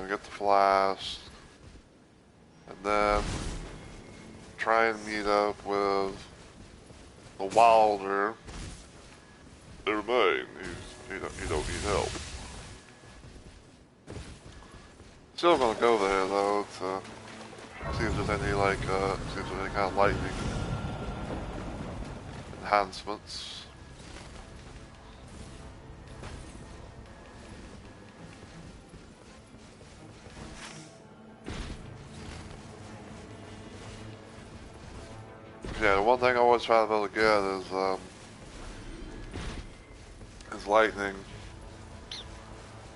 Get the flask, and then try and meet up with the Wilder. Never mind, he don't need help. Still gonna go there though to see if there's any see if there's any kind of lightning enhancements. Yeah, the one thing I always try to be able to get is lightning,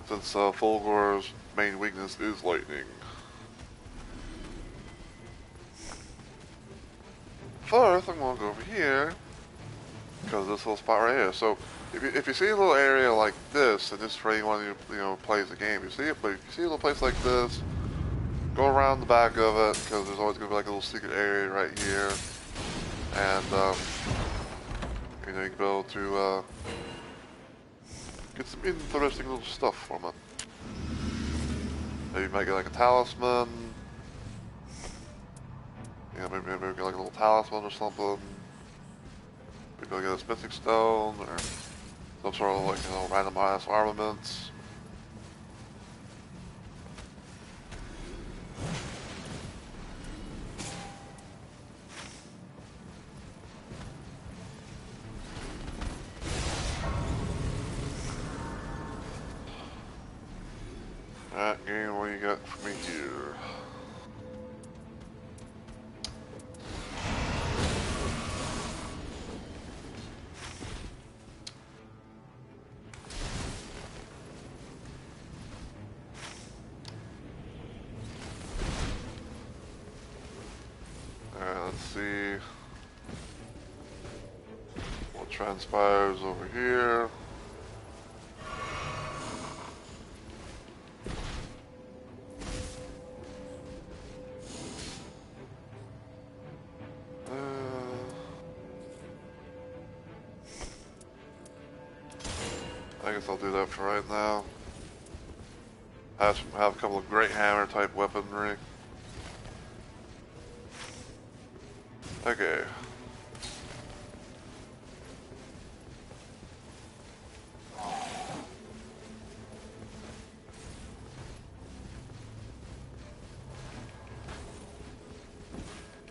since Fulgor's main weakness is lightning. First, I'm gonna go over here, because this little spot right here. So, if you see a little area like this, and this is where you want to play the game, you see it, but if you see a little place like this, go around the back of it, because there's always gonna be like a little secret area right here, and you can be able to get some interesting little stuff from it. Maybe you might get like a talisman. Yeah, maybe get like a little talisman or something. Maybe go get a smithing stone or some sort of like random ass armaments. Alright, game, what do you got for me here? Alright, let's see what transpires over here. I guess I'll do that for right now. Have a couple of great hammer type weaponry. Okay.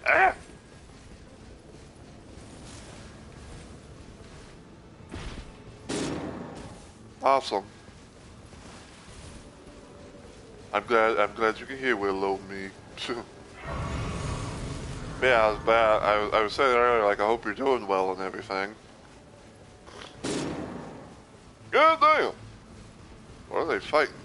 Ah! Awesome. I'm glad you can hear Willow me. Yeah, I was bad. I was saying earlier, like, I hope you're doing well and everything. God damn! What are they fighting?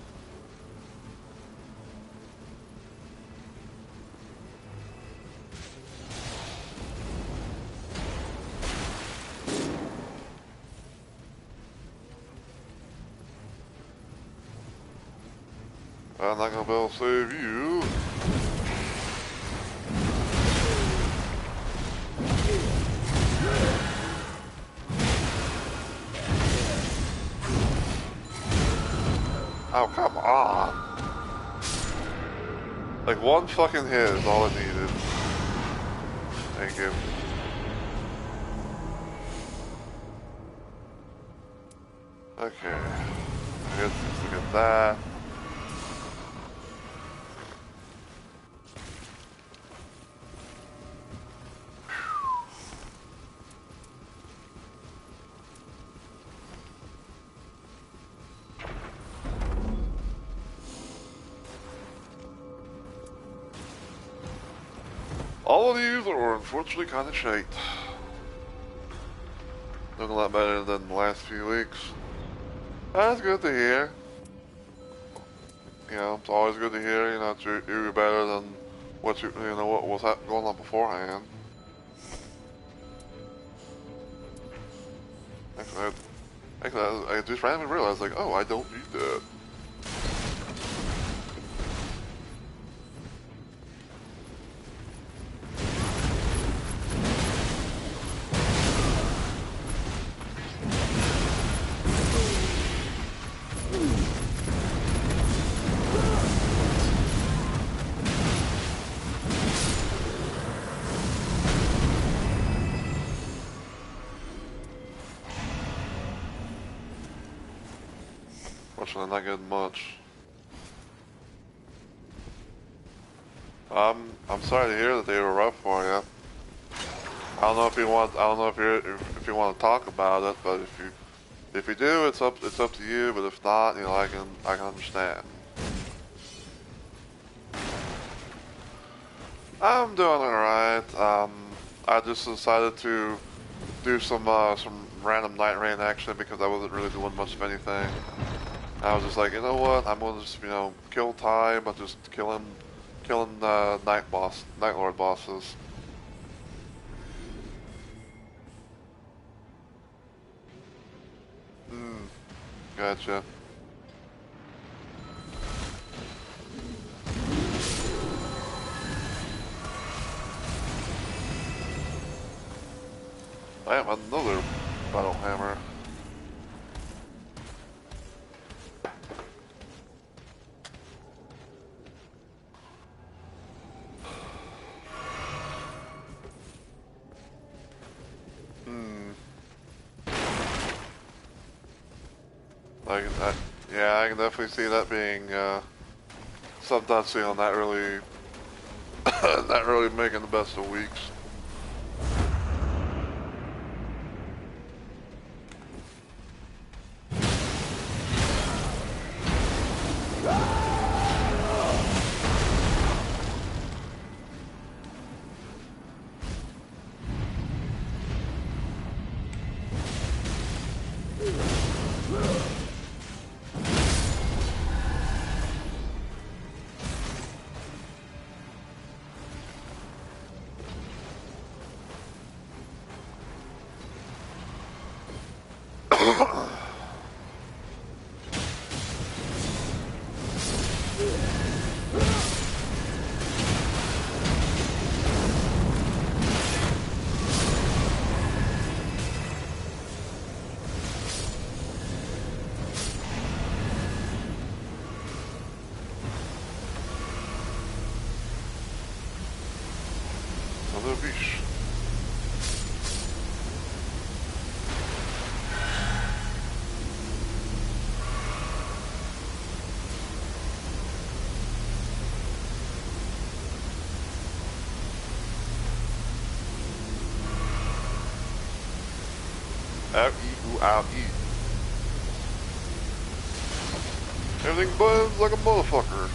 I'm not gonna be able to save you. Oh, come on. Like, one fucking hit is all it needed. Thank you. Okay. I guess let's look at that. All of these are unfortunately kind of shite. Doing a lot better than the last few weeks. That's good to hear. You know, it's always good to hear, you know, you're better than what was that going on beforehand. Actually, I just randomly realized, like, oh, I don't need that. Fortunately, not getting much. I'm sorry to hear that they were rough for you. I don't know if you want. I don't know if you want to talk about it, but if you do, it's up to you. But if not, you know, I can understand. I'm doing alright. I just decided to do some random night rain action because I wasn't really doing much of anything. I was just like, you know what? I'm gonna just kill time, but just killing night lord bosses. Gotcha. I have another battle hammer. Yeah, I can definitely see that being sometimes not really not really making the best of weeks. Out, eat. Everything burns like a motherfucker.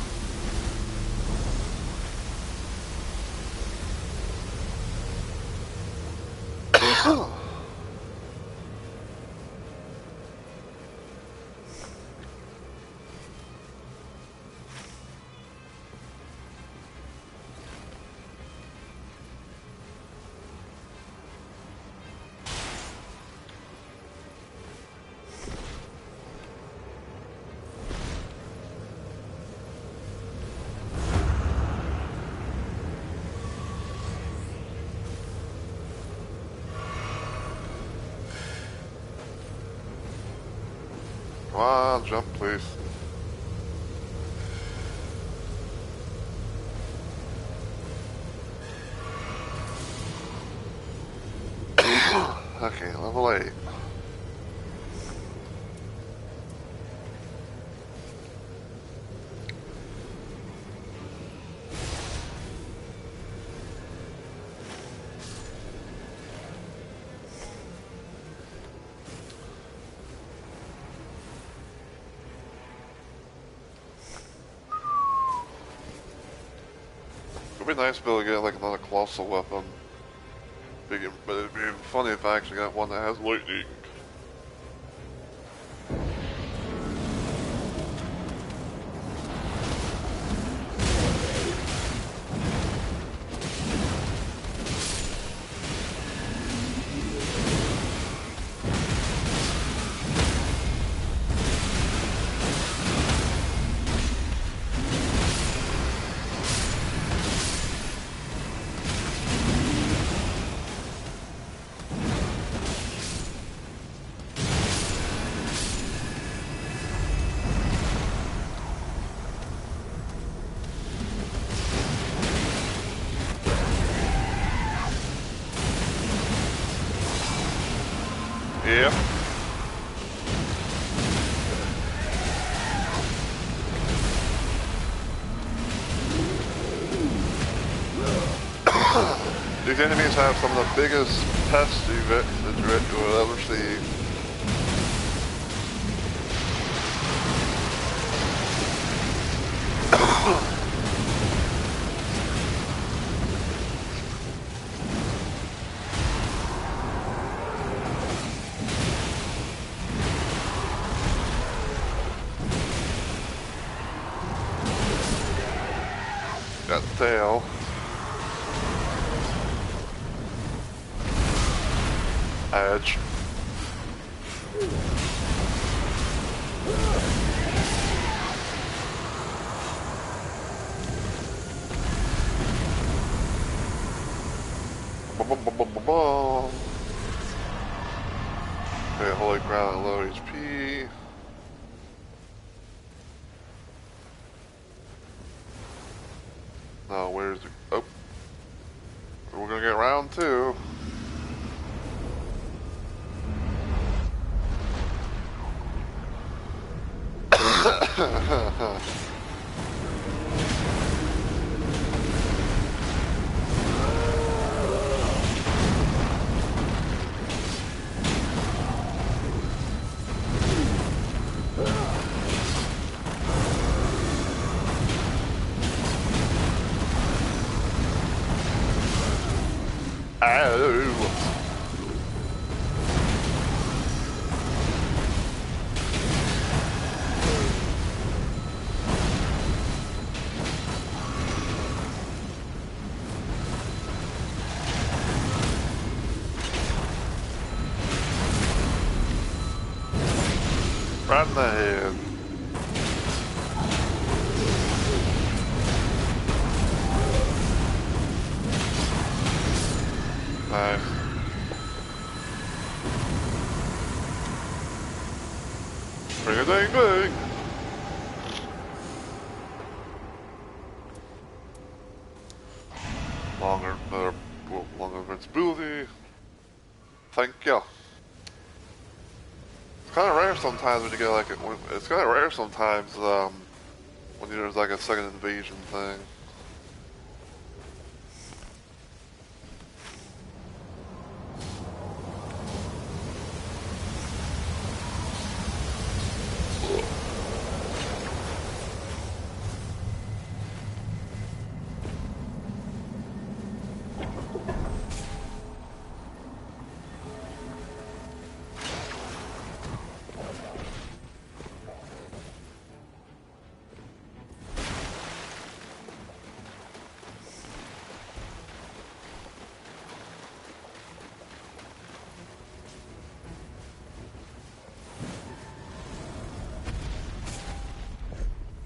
Come on, jump, please. Okay, level 8. It'd be nice to be able to get like another colossal weapon. But it'd be funny if I actually got one that has lightning. These enemies have some of the biggest pests you will ever see. Got the tail. Edge. Okay, holy crown at low HP. Now where's the... Oh. We're gonna get round 2. Right in the head. Nice. Bring a dang dang. Longer invincibility. Thank you. It's kind of rare sometimes when you get like it's kind of rare sometimes when there's like a second invasion thing.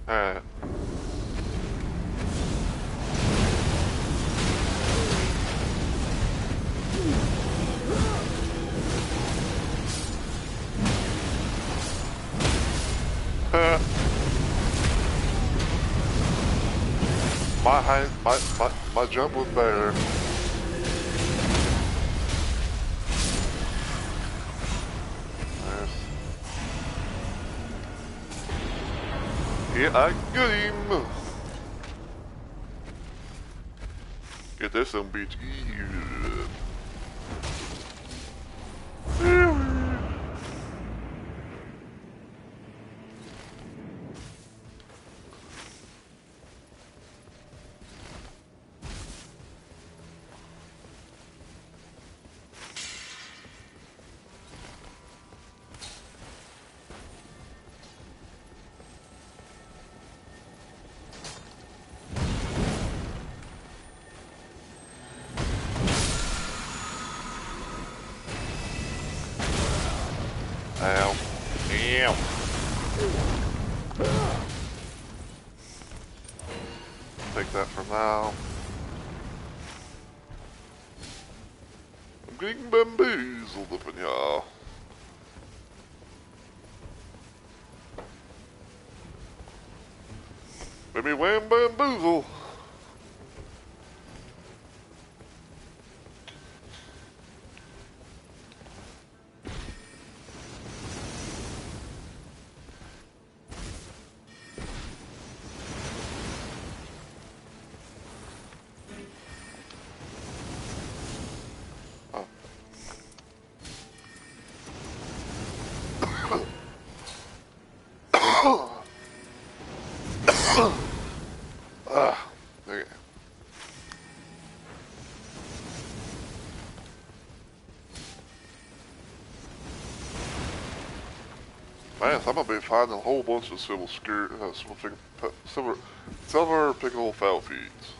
Alright. My jump was better. Nice. Yeah, I got him. Get this some bitch. Ow. Ow. Take that for now. I'm getting bamboozled up in here. Baby wham bamboozle. Okay. Man, I'm gonna be finding a whole bunch of silver pickle foul feeds.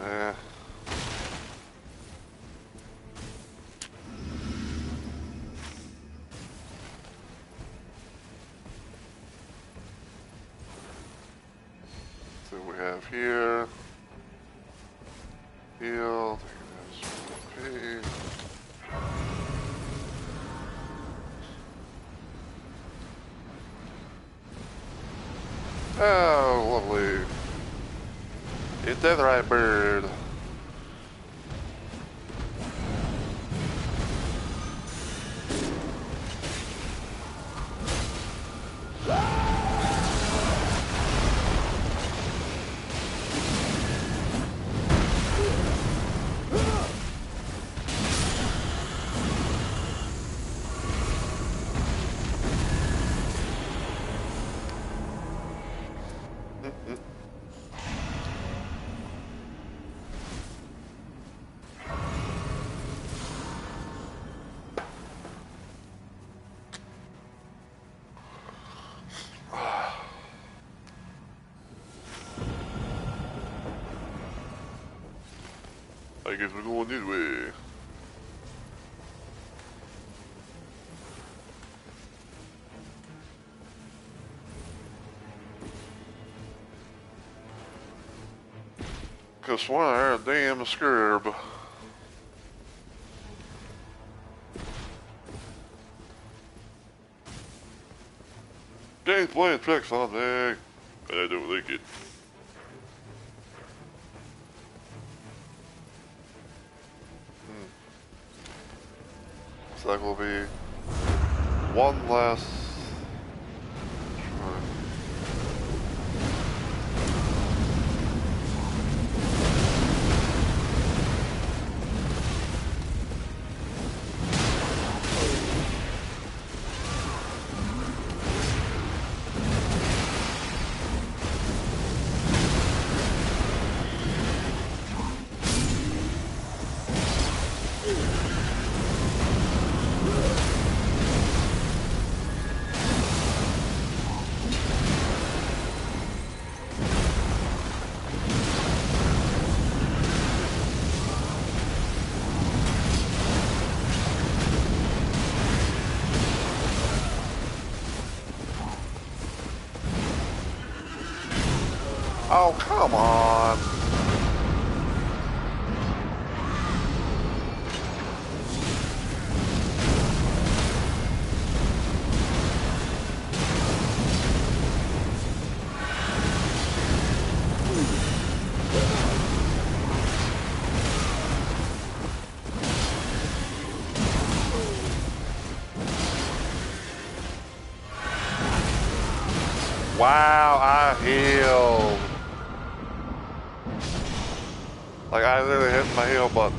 Eh. So we have here. Heal. Okay. Oh, lovely. Ain't that right, bird? I guess we're going this way. Cause swear I heard a damn scurb. Game's playing tricks on me. I don't like it. So that will be one last try. Oh, come on. Wow, I healed. Like, I literally hit my heal button.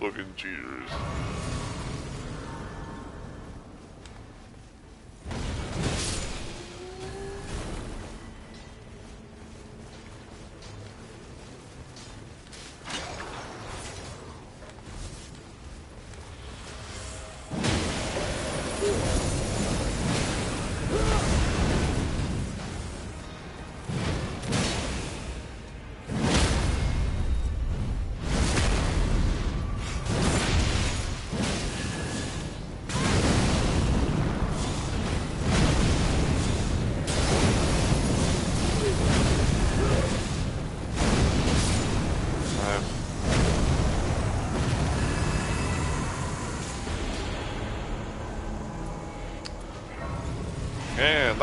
Looking cheaters.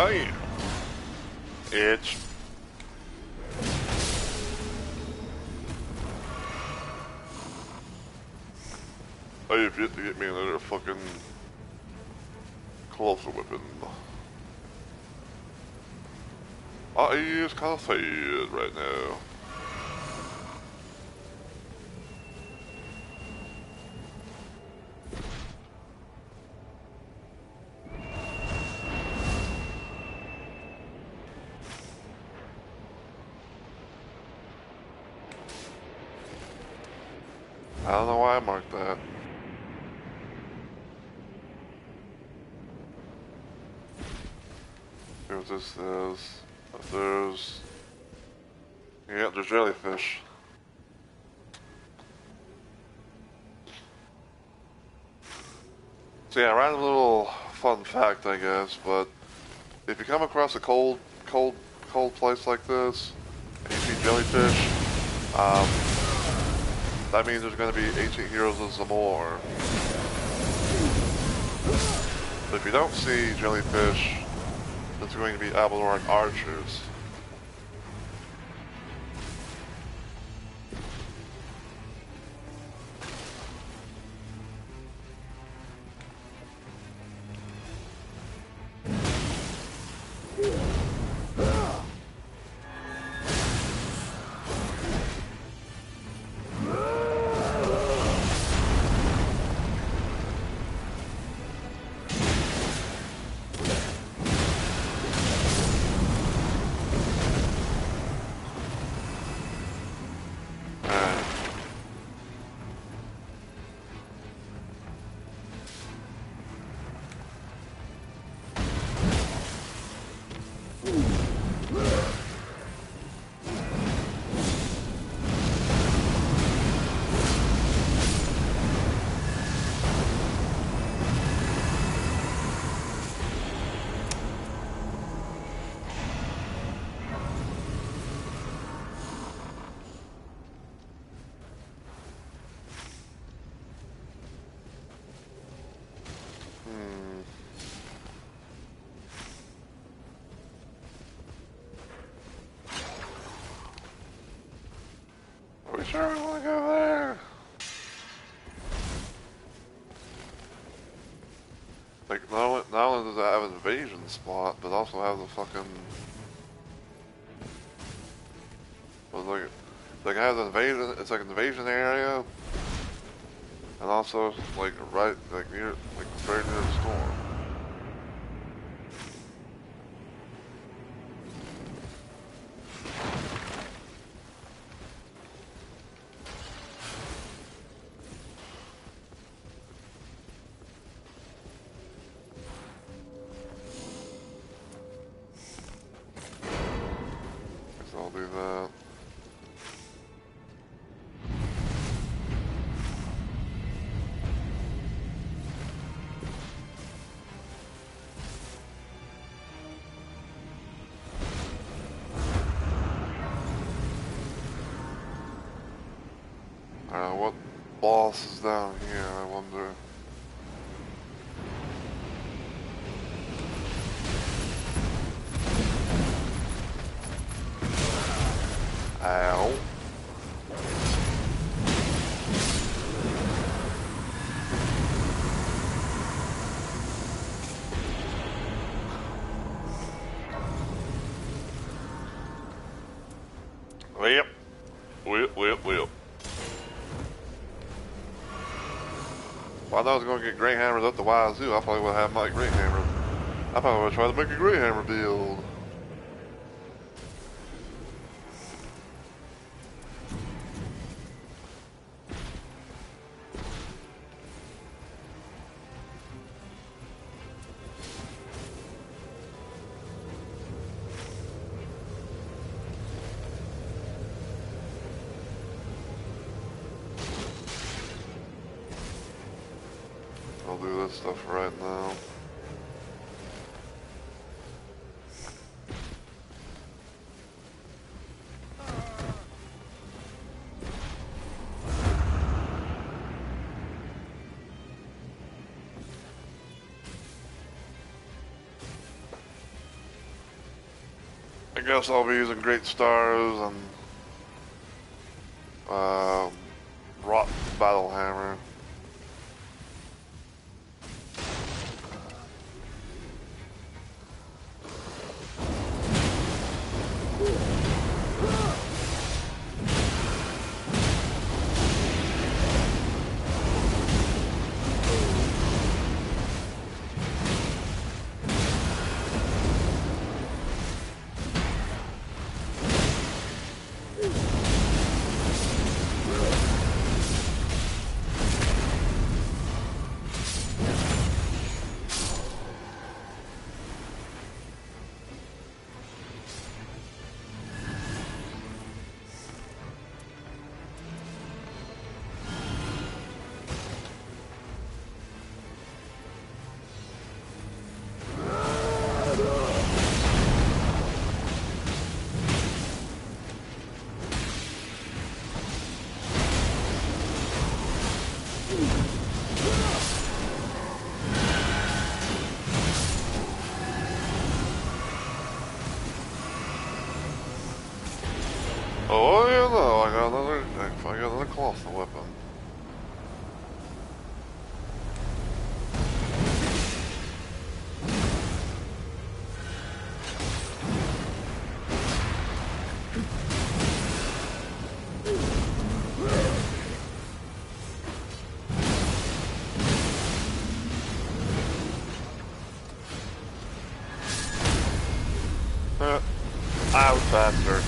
Bam! Itch. I have yet to get me another fucking closer weapon. I is kind of sad right now. I don't know why I marked that. See what this is. If there's... Yeah, there's jellyfish. So yeah, random little fun fact, I guess, but if you come across a cold place like this, and you see jellyfish, that means there's going to be ancient heroes and some more. But if you don't see jellyfish, it's going to be Everdark archers. Are we sure we want to go there? Like, not only does it have an invasion spot, but also have the fucking... Well, like it has an invasion, it's like an invasion area, and also, like, right, like, near, like, very near the storm. Guess I'll do that. What boss is down here, I wonder. Ow. Yep. Well. If I know I was going to get Great Hammers up the wazoo, I probably would have my Great Hammer. I probably would try to make a Great Hammer build. I'll do this stuff right now. I guess I'll be using Great Stars and Rot Battle Hammer. Oh yeah, no, I got another colossal weapon. I was faster.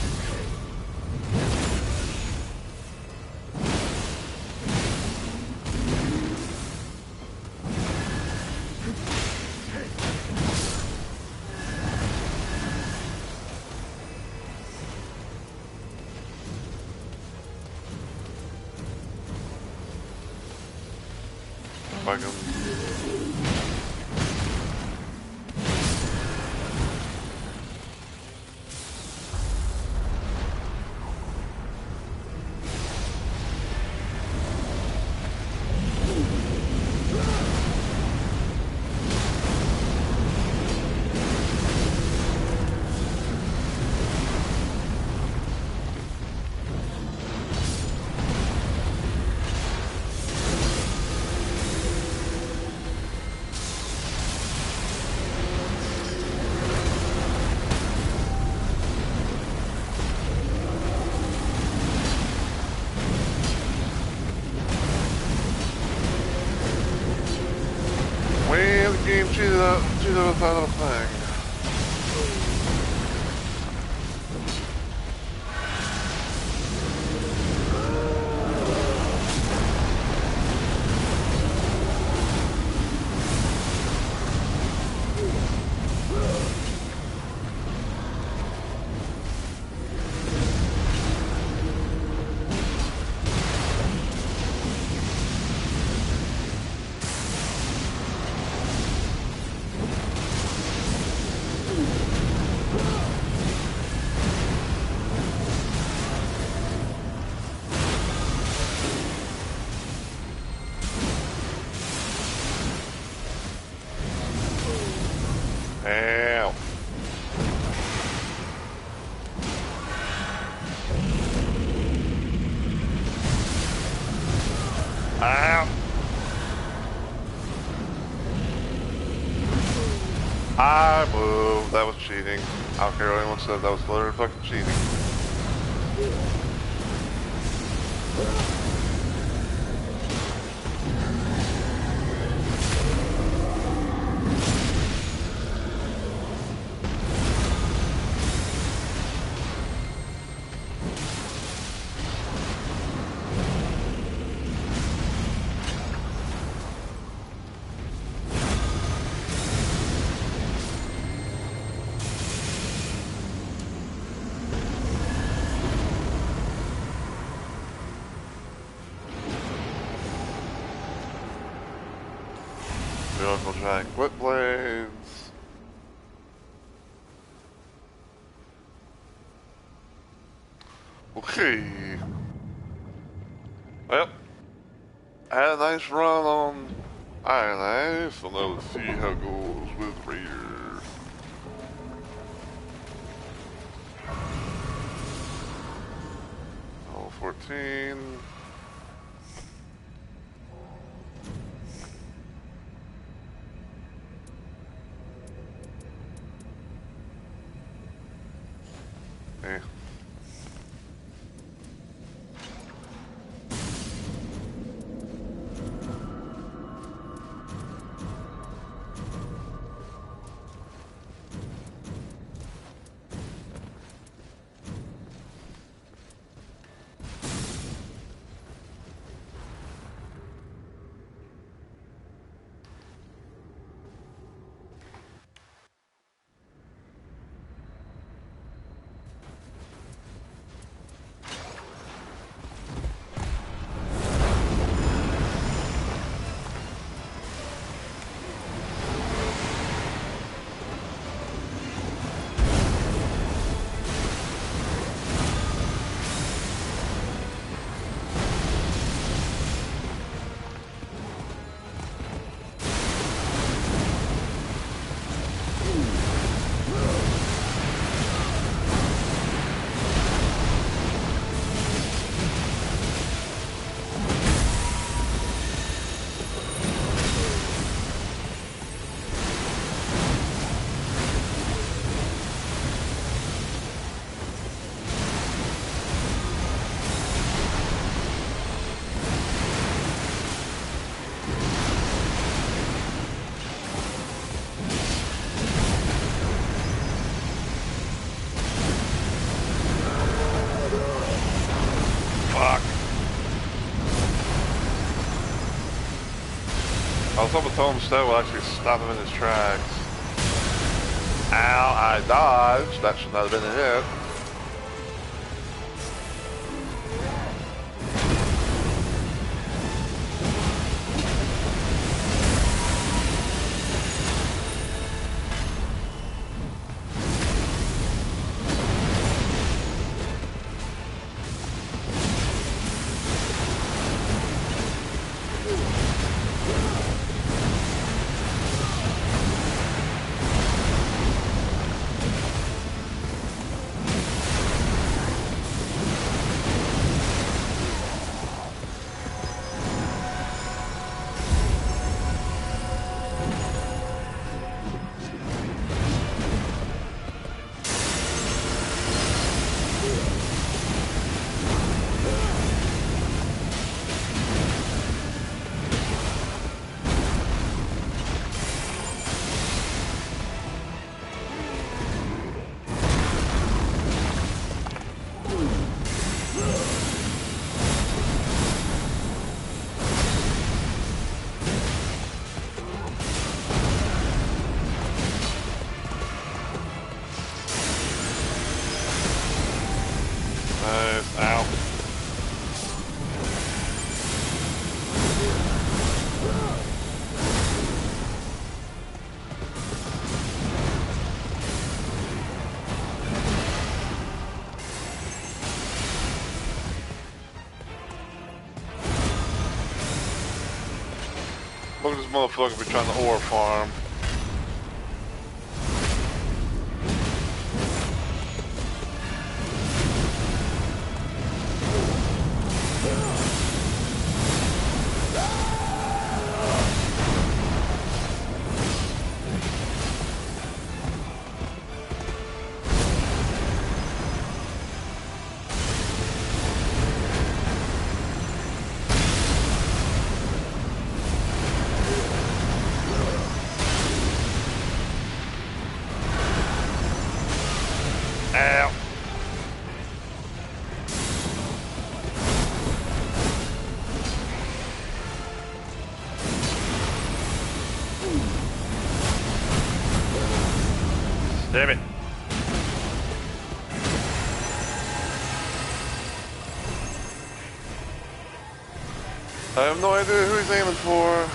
If I can... Well, the game cheated us out of a thing. Ow. Ow. I moved. That was cheating. I don't care what anyone said. That was literally fucking cheating. Miracle Giant Whip Blades. Okay. Well, I had a nice run on Iron Eye, so now let's see how it goes with Raider. 14. Eh. I was hoping Tom Stowe will actually stop him in his tracks. Ow, I dodged. That should not have been a hit. Ow. Look at this motherfucker be trying to ore farm. Ow. Damn it. I have no idea who he's aiming for.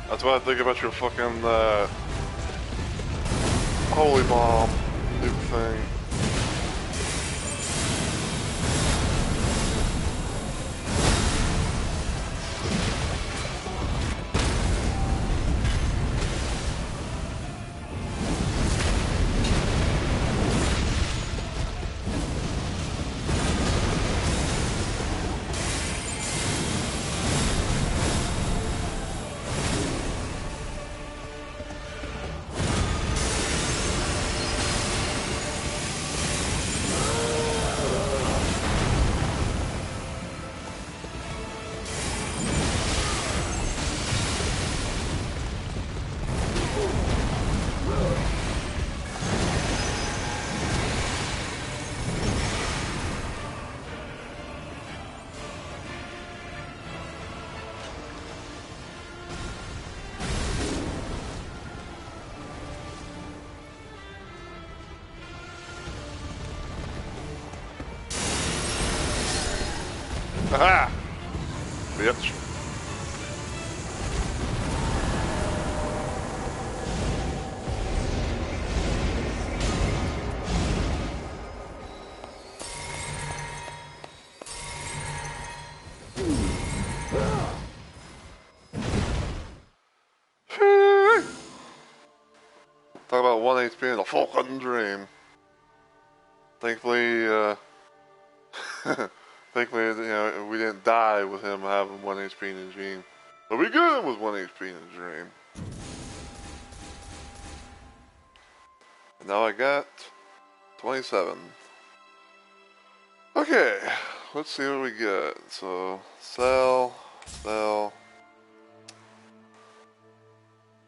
That's what I think about your fucking, holy bomb nuke thing. Aha! Bitch. Talk about 1 HP in a fucking dream. Thankfully, thankfully, you know, we didn't die with him having 1 HP in a dream. But we good with 1 HP in a dream. And now I got 27. Okay, let's see what we get. So, sell.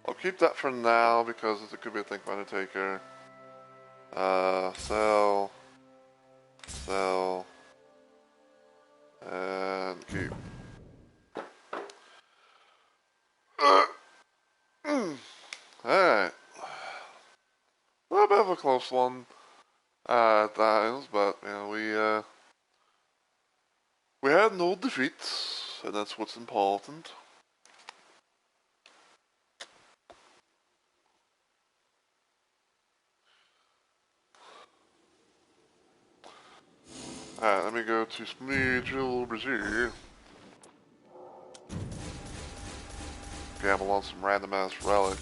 I'll keep that for now because it could be a thing for Undertaker. Sell, and keep. Alright. A little bit of a close one at times, but you know, we had no defeats, and that's what's important. Alright, let me go to Smoochel Brazil. Gamble on some random ass relic.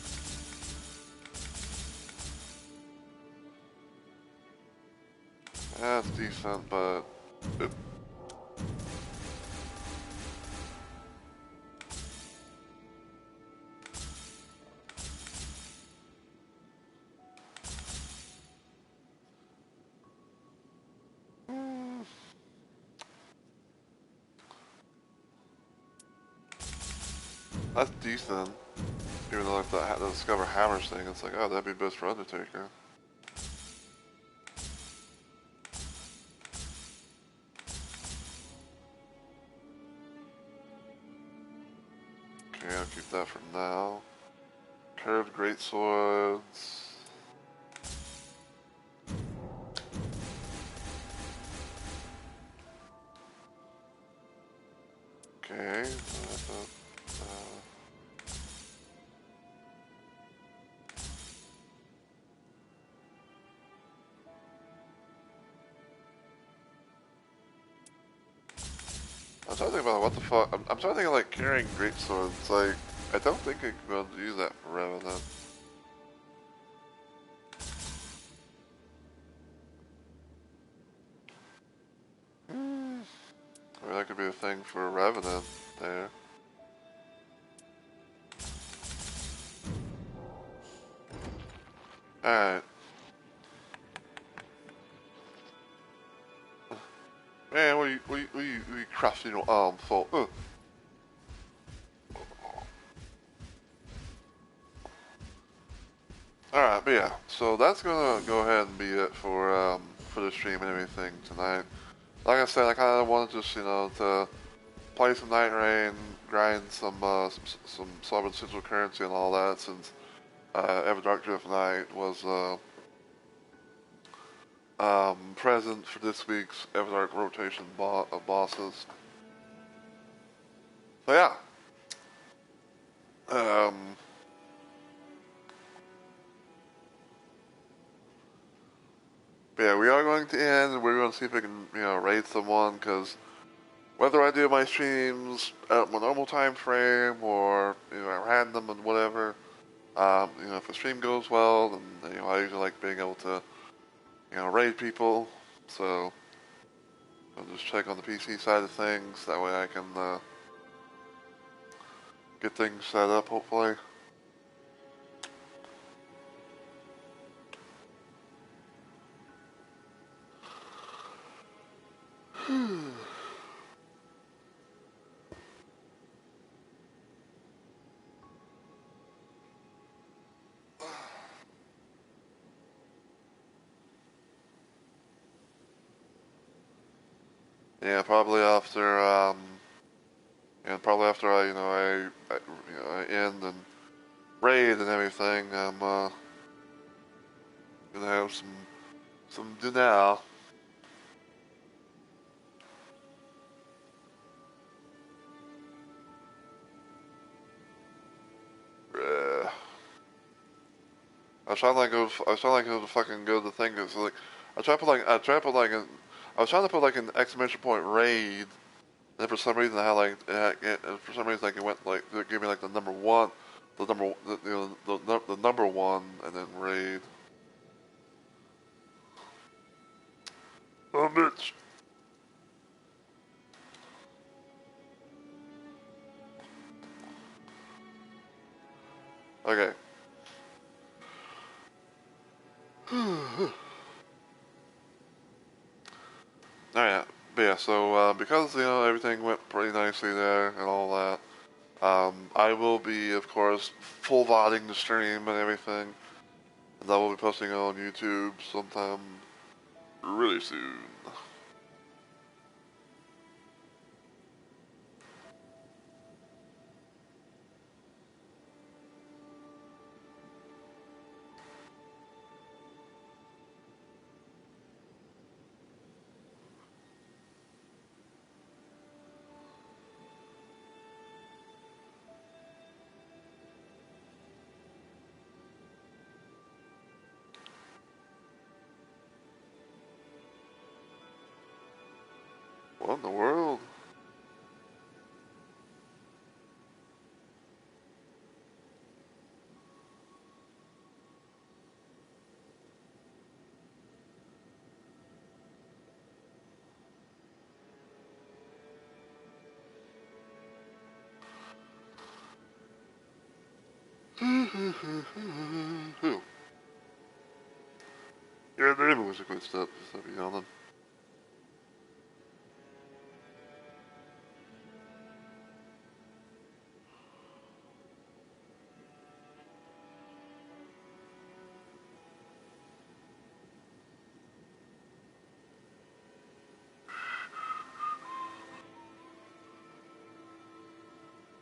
That's decent, but that's decent. Even though like the Discover Hammers thing, it's like, oh, that'd be best for Undertaker. Okay, I'll keep that for now. Curved Great Swords. Okay. I'm trying to think about what the fuck. I'm trying to think of like carrying great swords. Like, I don't think I can be able to use that for Revenant. Or that could be a thing for Revenant there. Alright. Man, what are you crafting your arm for? Alright, but yeah, so that's gonna go ahead and be it for the stream and everything tonight. Like I said, I kinda wanted just, you know, to play some Night Rain, grind some solid central currency and all that, since Everdark Drift Night was present for this week's Everdark rotation of bosses. So yeah. Um, but yeah, we are going to end. We're going to see if we can, raid someone, because whether I do my streams at my normal time frame or, random and whatever, if the stream goes well, then, I usually like being able to, raid people. So I'll just check on the PC side of things. That way I can, get things set up, hopefully. Yeah, probably after, and probably after I end and raid and everything, I'm, gonna have some dinner. Uh, I was trying like it was fucking good to think it's like, I tried to put like an, I was trying to put like an exclamation point raid, and for some reason I had like, for some reason like it went like, it gave me like the number one, the number one, and then raid. Oh, bitch. Okay. Alright, but yeah, so, because, everything went pretty nicely there and all that, I will be, of course, full VODing the stream and everything, and I will be posting it on YouTube sometime really soon. What in the world? Who? Yeah, the name was a good step, to be honest.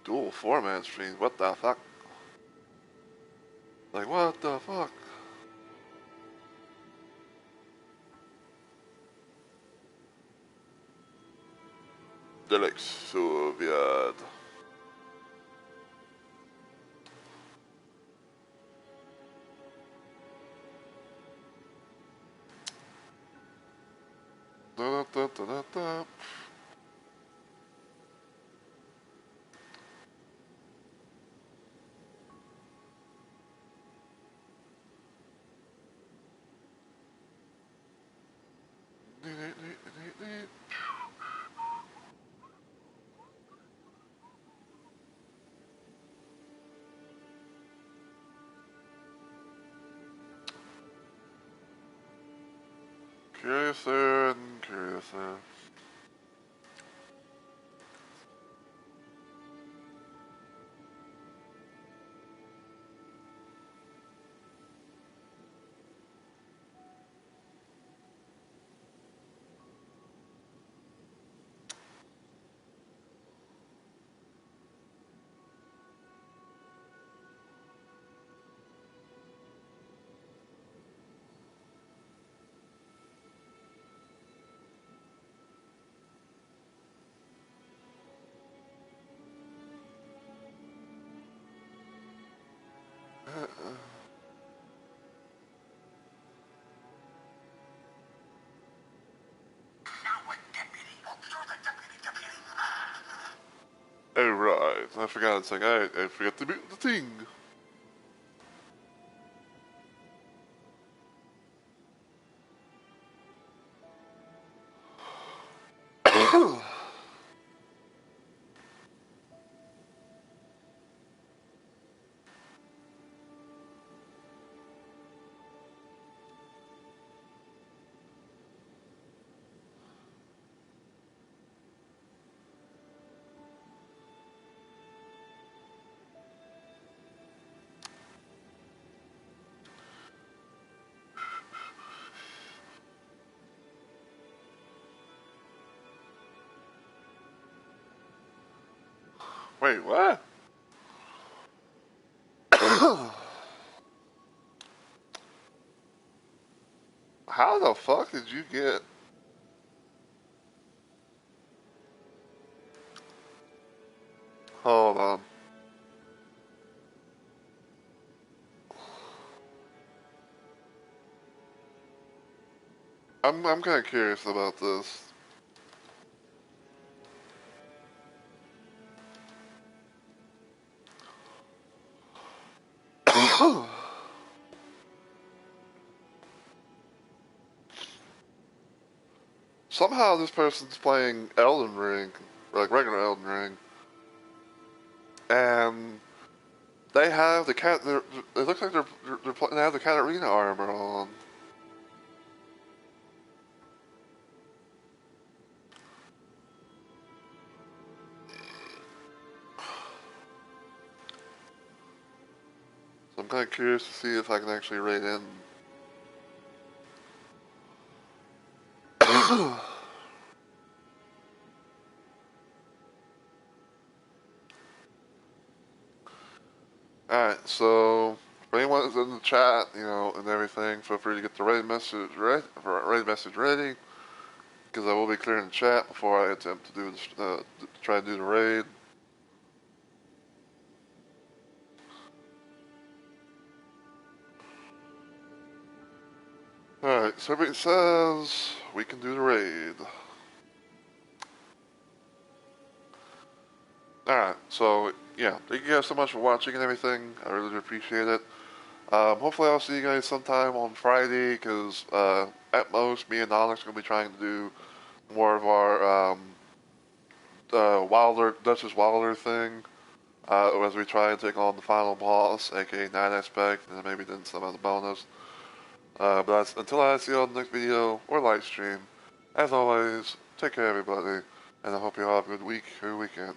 Dual format streams, what the fuck? Like, what the fuck? They're like so weird. Da, da, da, da, da. Curiouser and curiouser. Oh right, I forgot it's like I forgot to mute the thing. Wait, what? How the fuck did you get? Hold on. I'm kind of curious about this. Somehow this person's playing Elden Ring, like regular Elden Ring, and they have the cat. It looks like they have the Katarina armor on. So I'm kind of curious to see if I can actually raid in. Alright, so for anyone that's in the chat, and everything, feel free to get the raid message ready, because I will be clearing the chat before I attempt to do to try to do the raid. Alright, so everybody says we can do the raid. Alright, so yeah, thank you guys so much for watching and everything. I really do appreciate it. Hopefully I'll see you guys sometime on Friday, because at most me and Onyx are going to be trying to do more of our Duchess Wilder thing, as we try and take on the final boss, aka Night Aspect, and then maybe then some other bonus. But until I see you on the next video or live stream, as always, take care everybody, and I hope you all have a good week or weekend.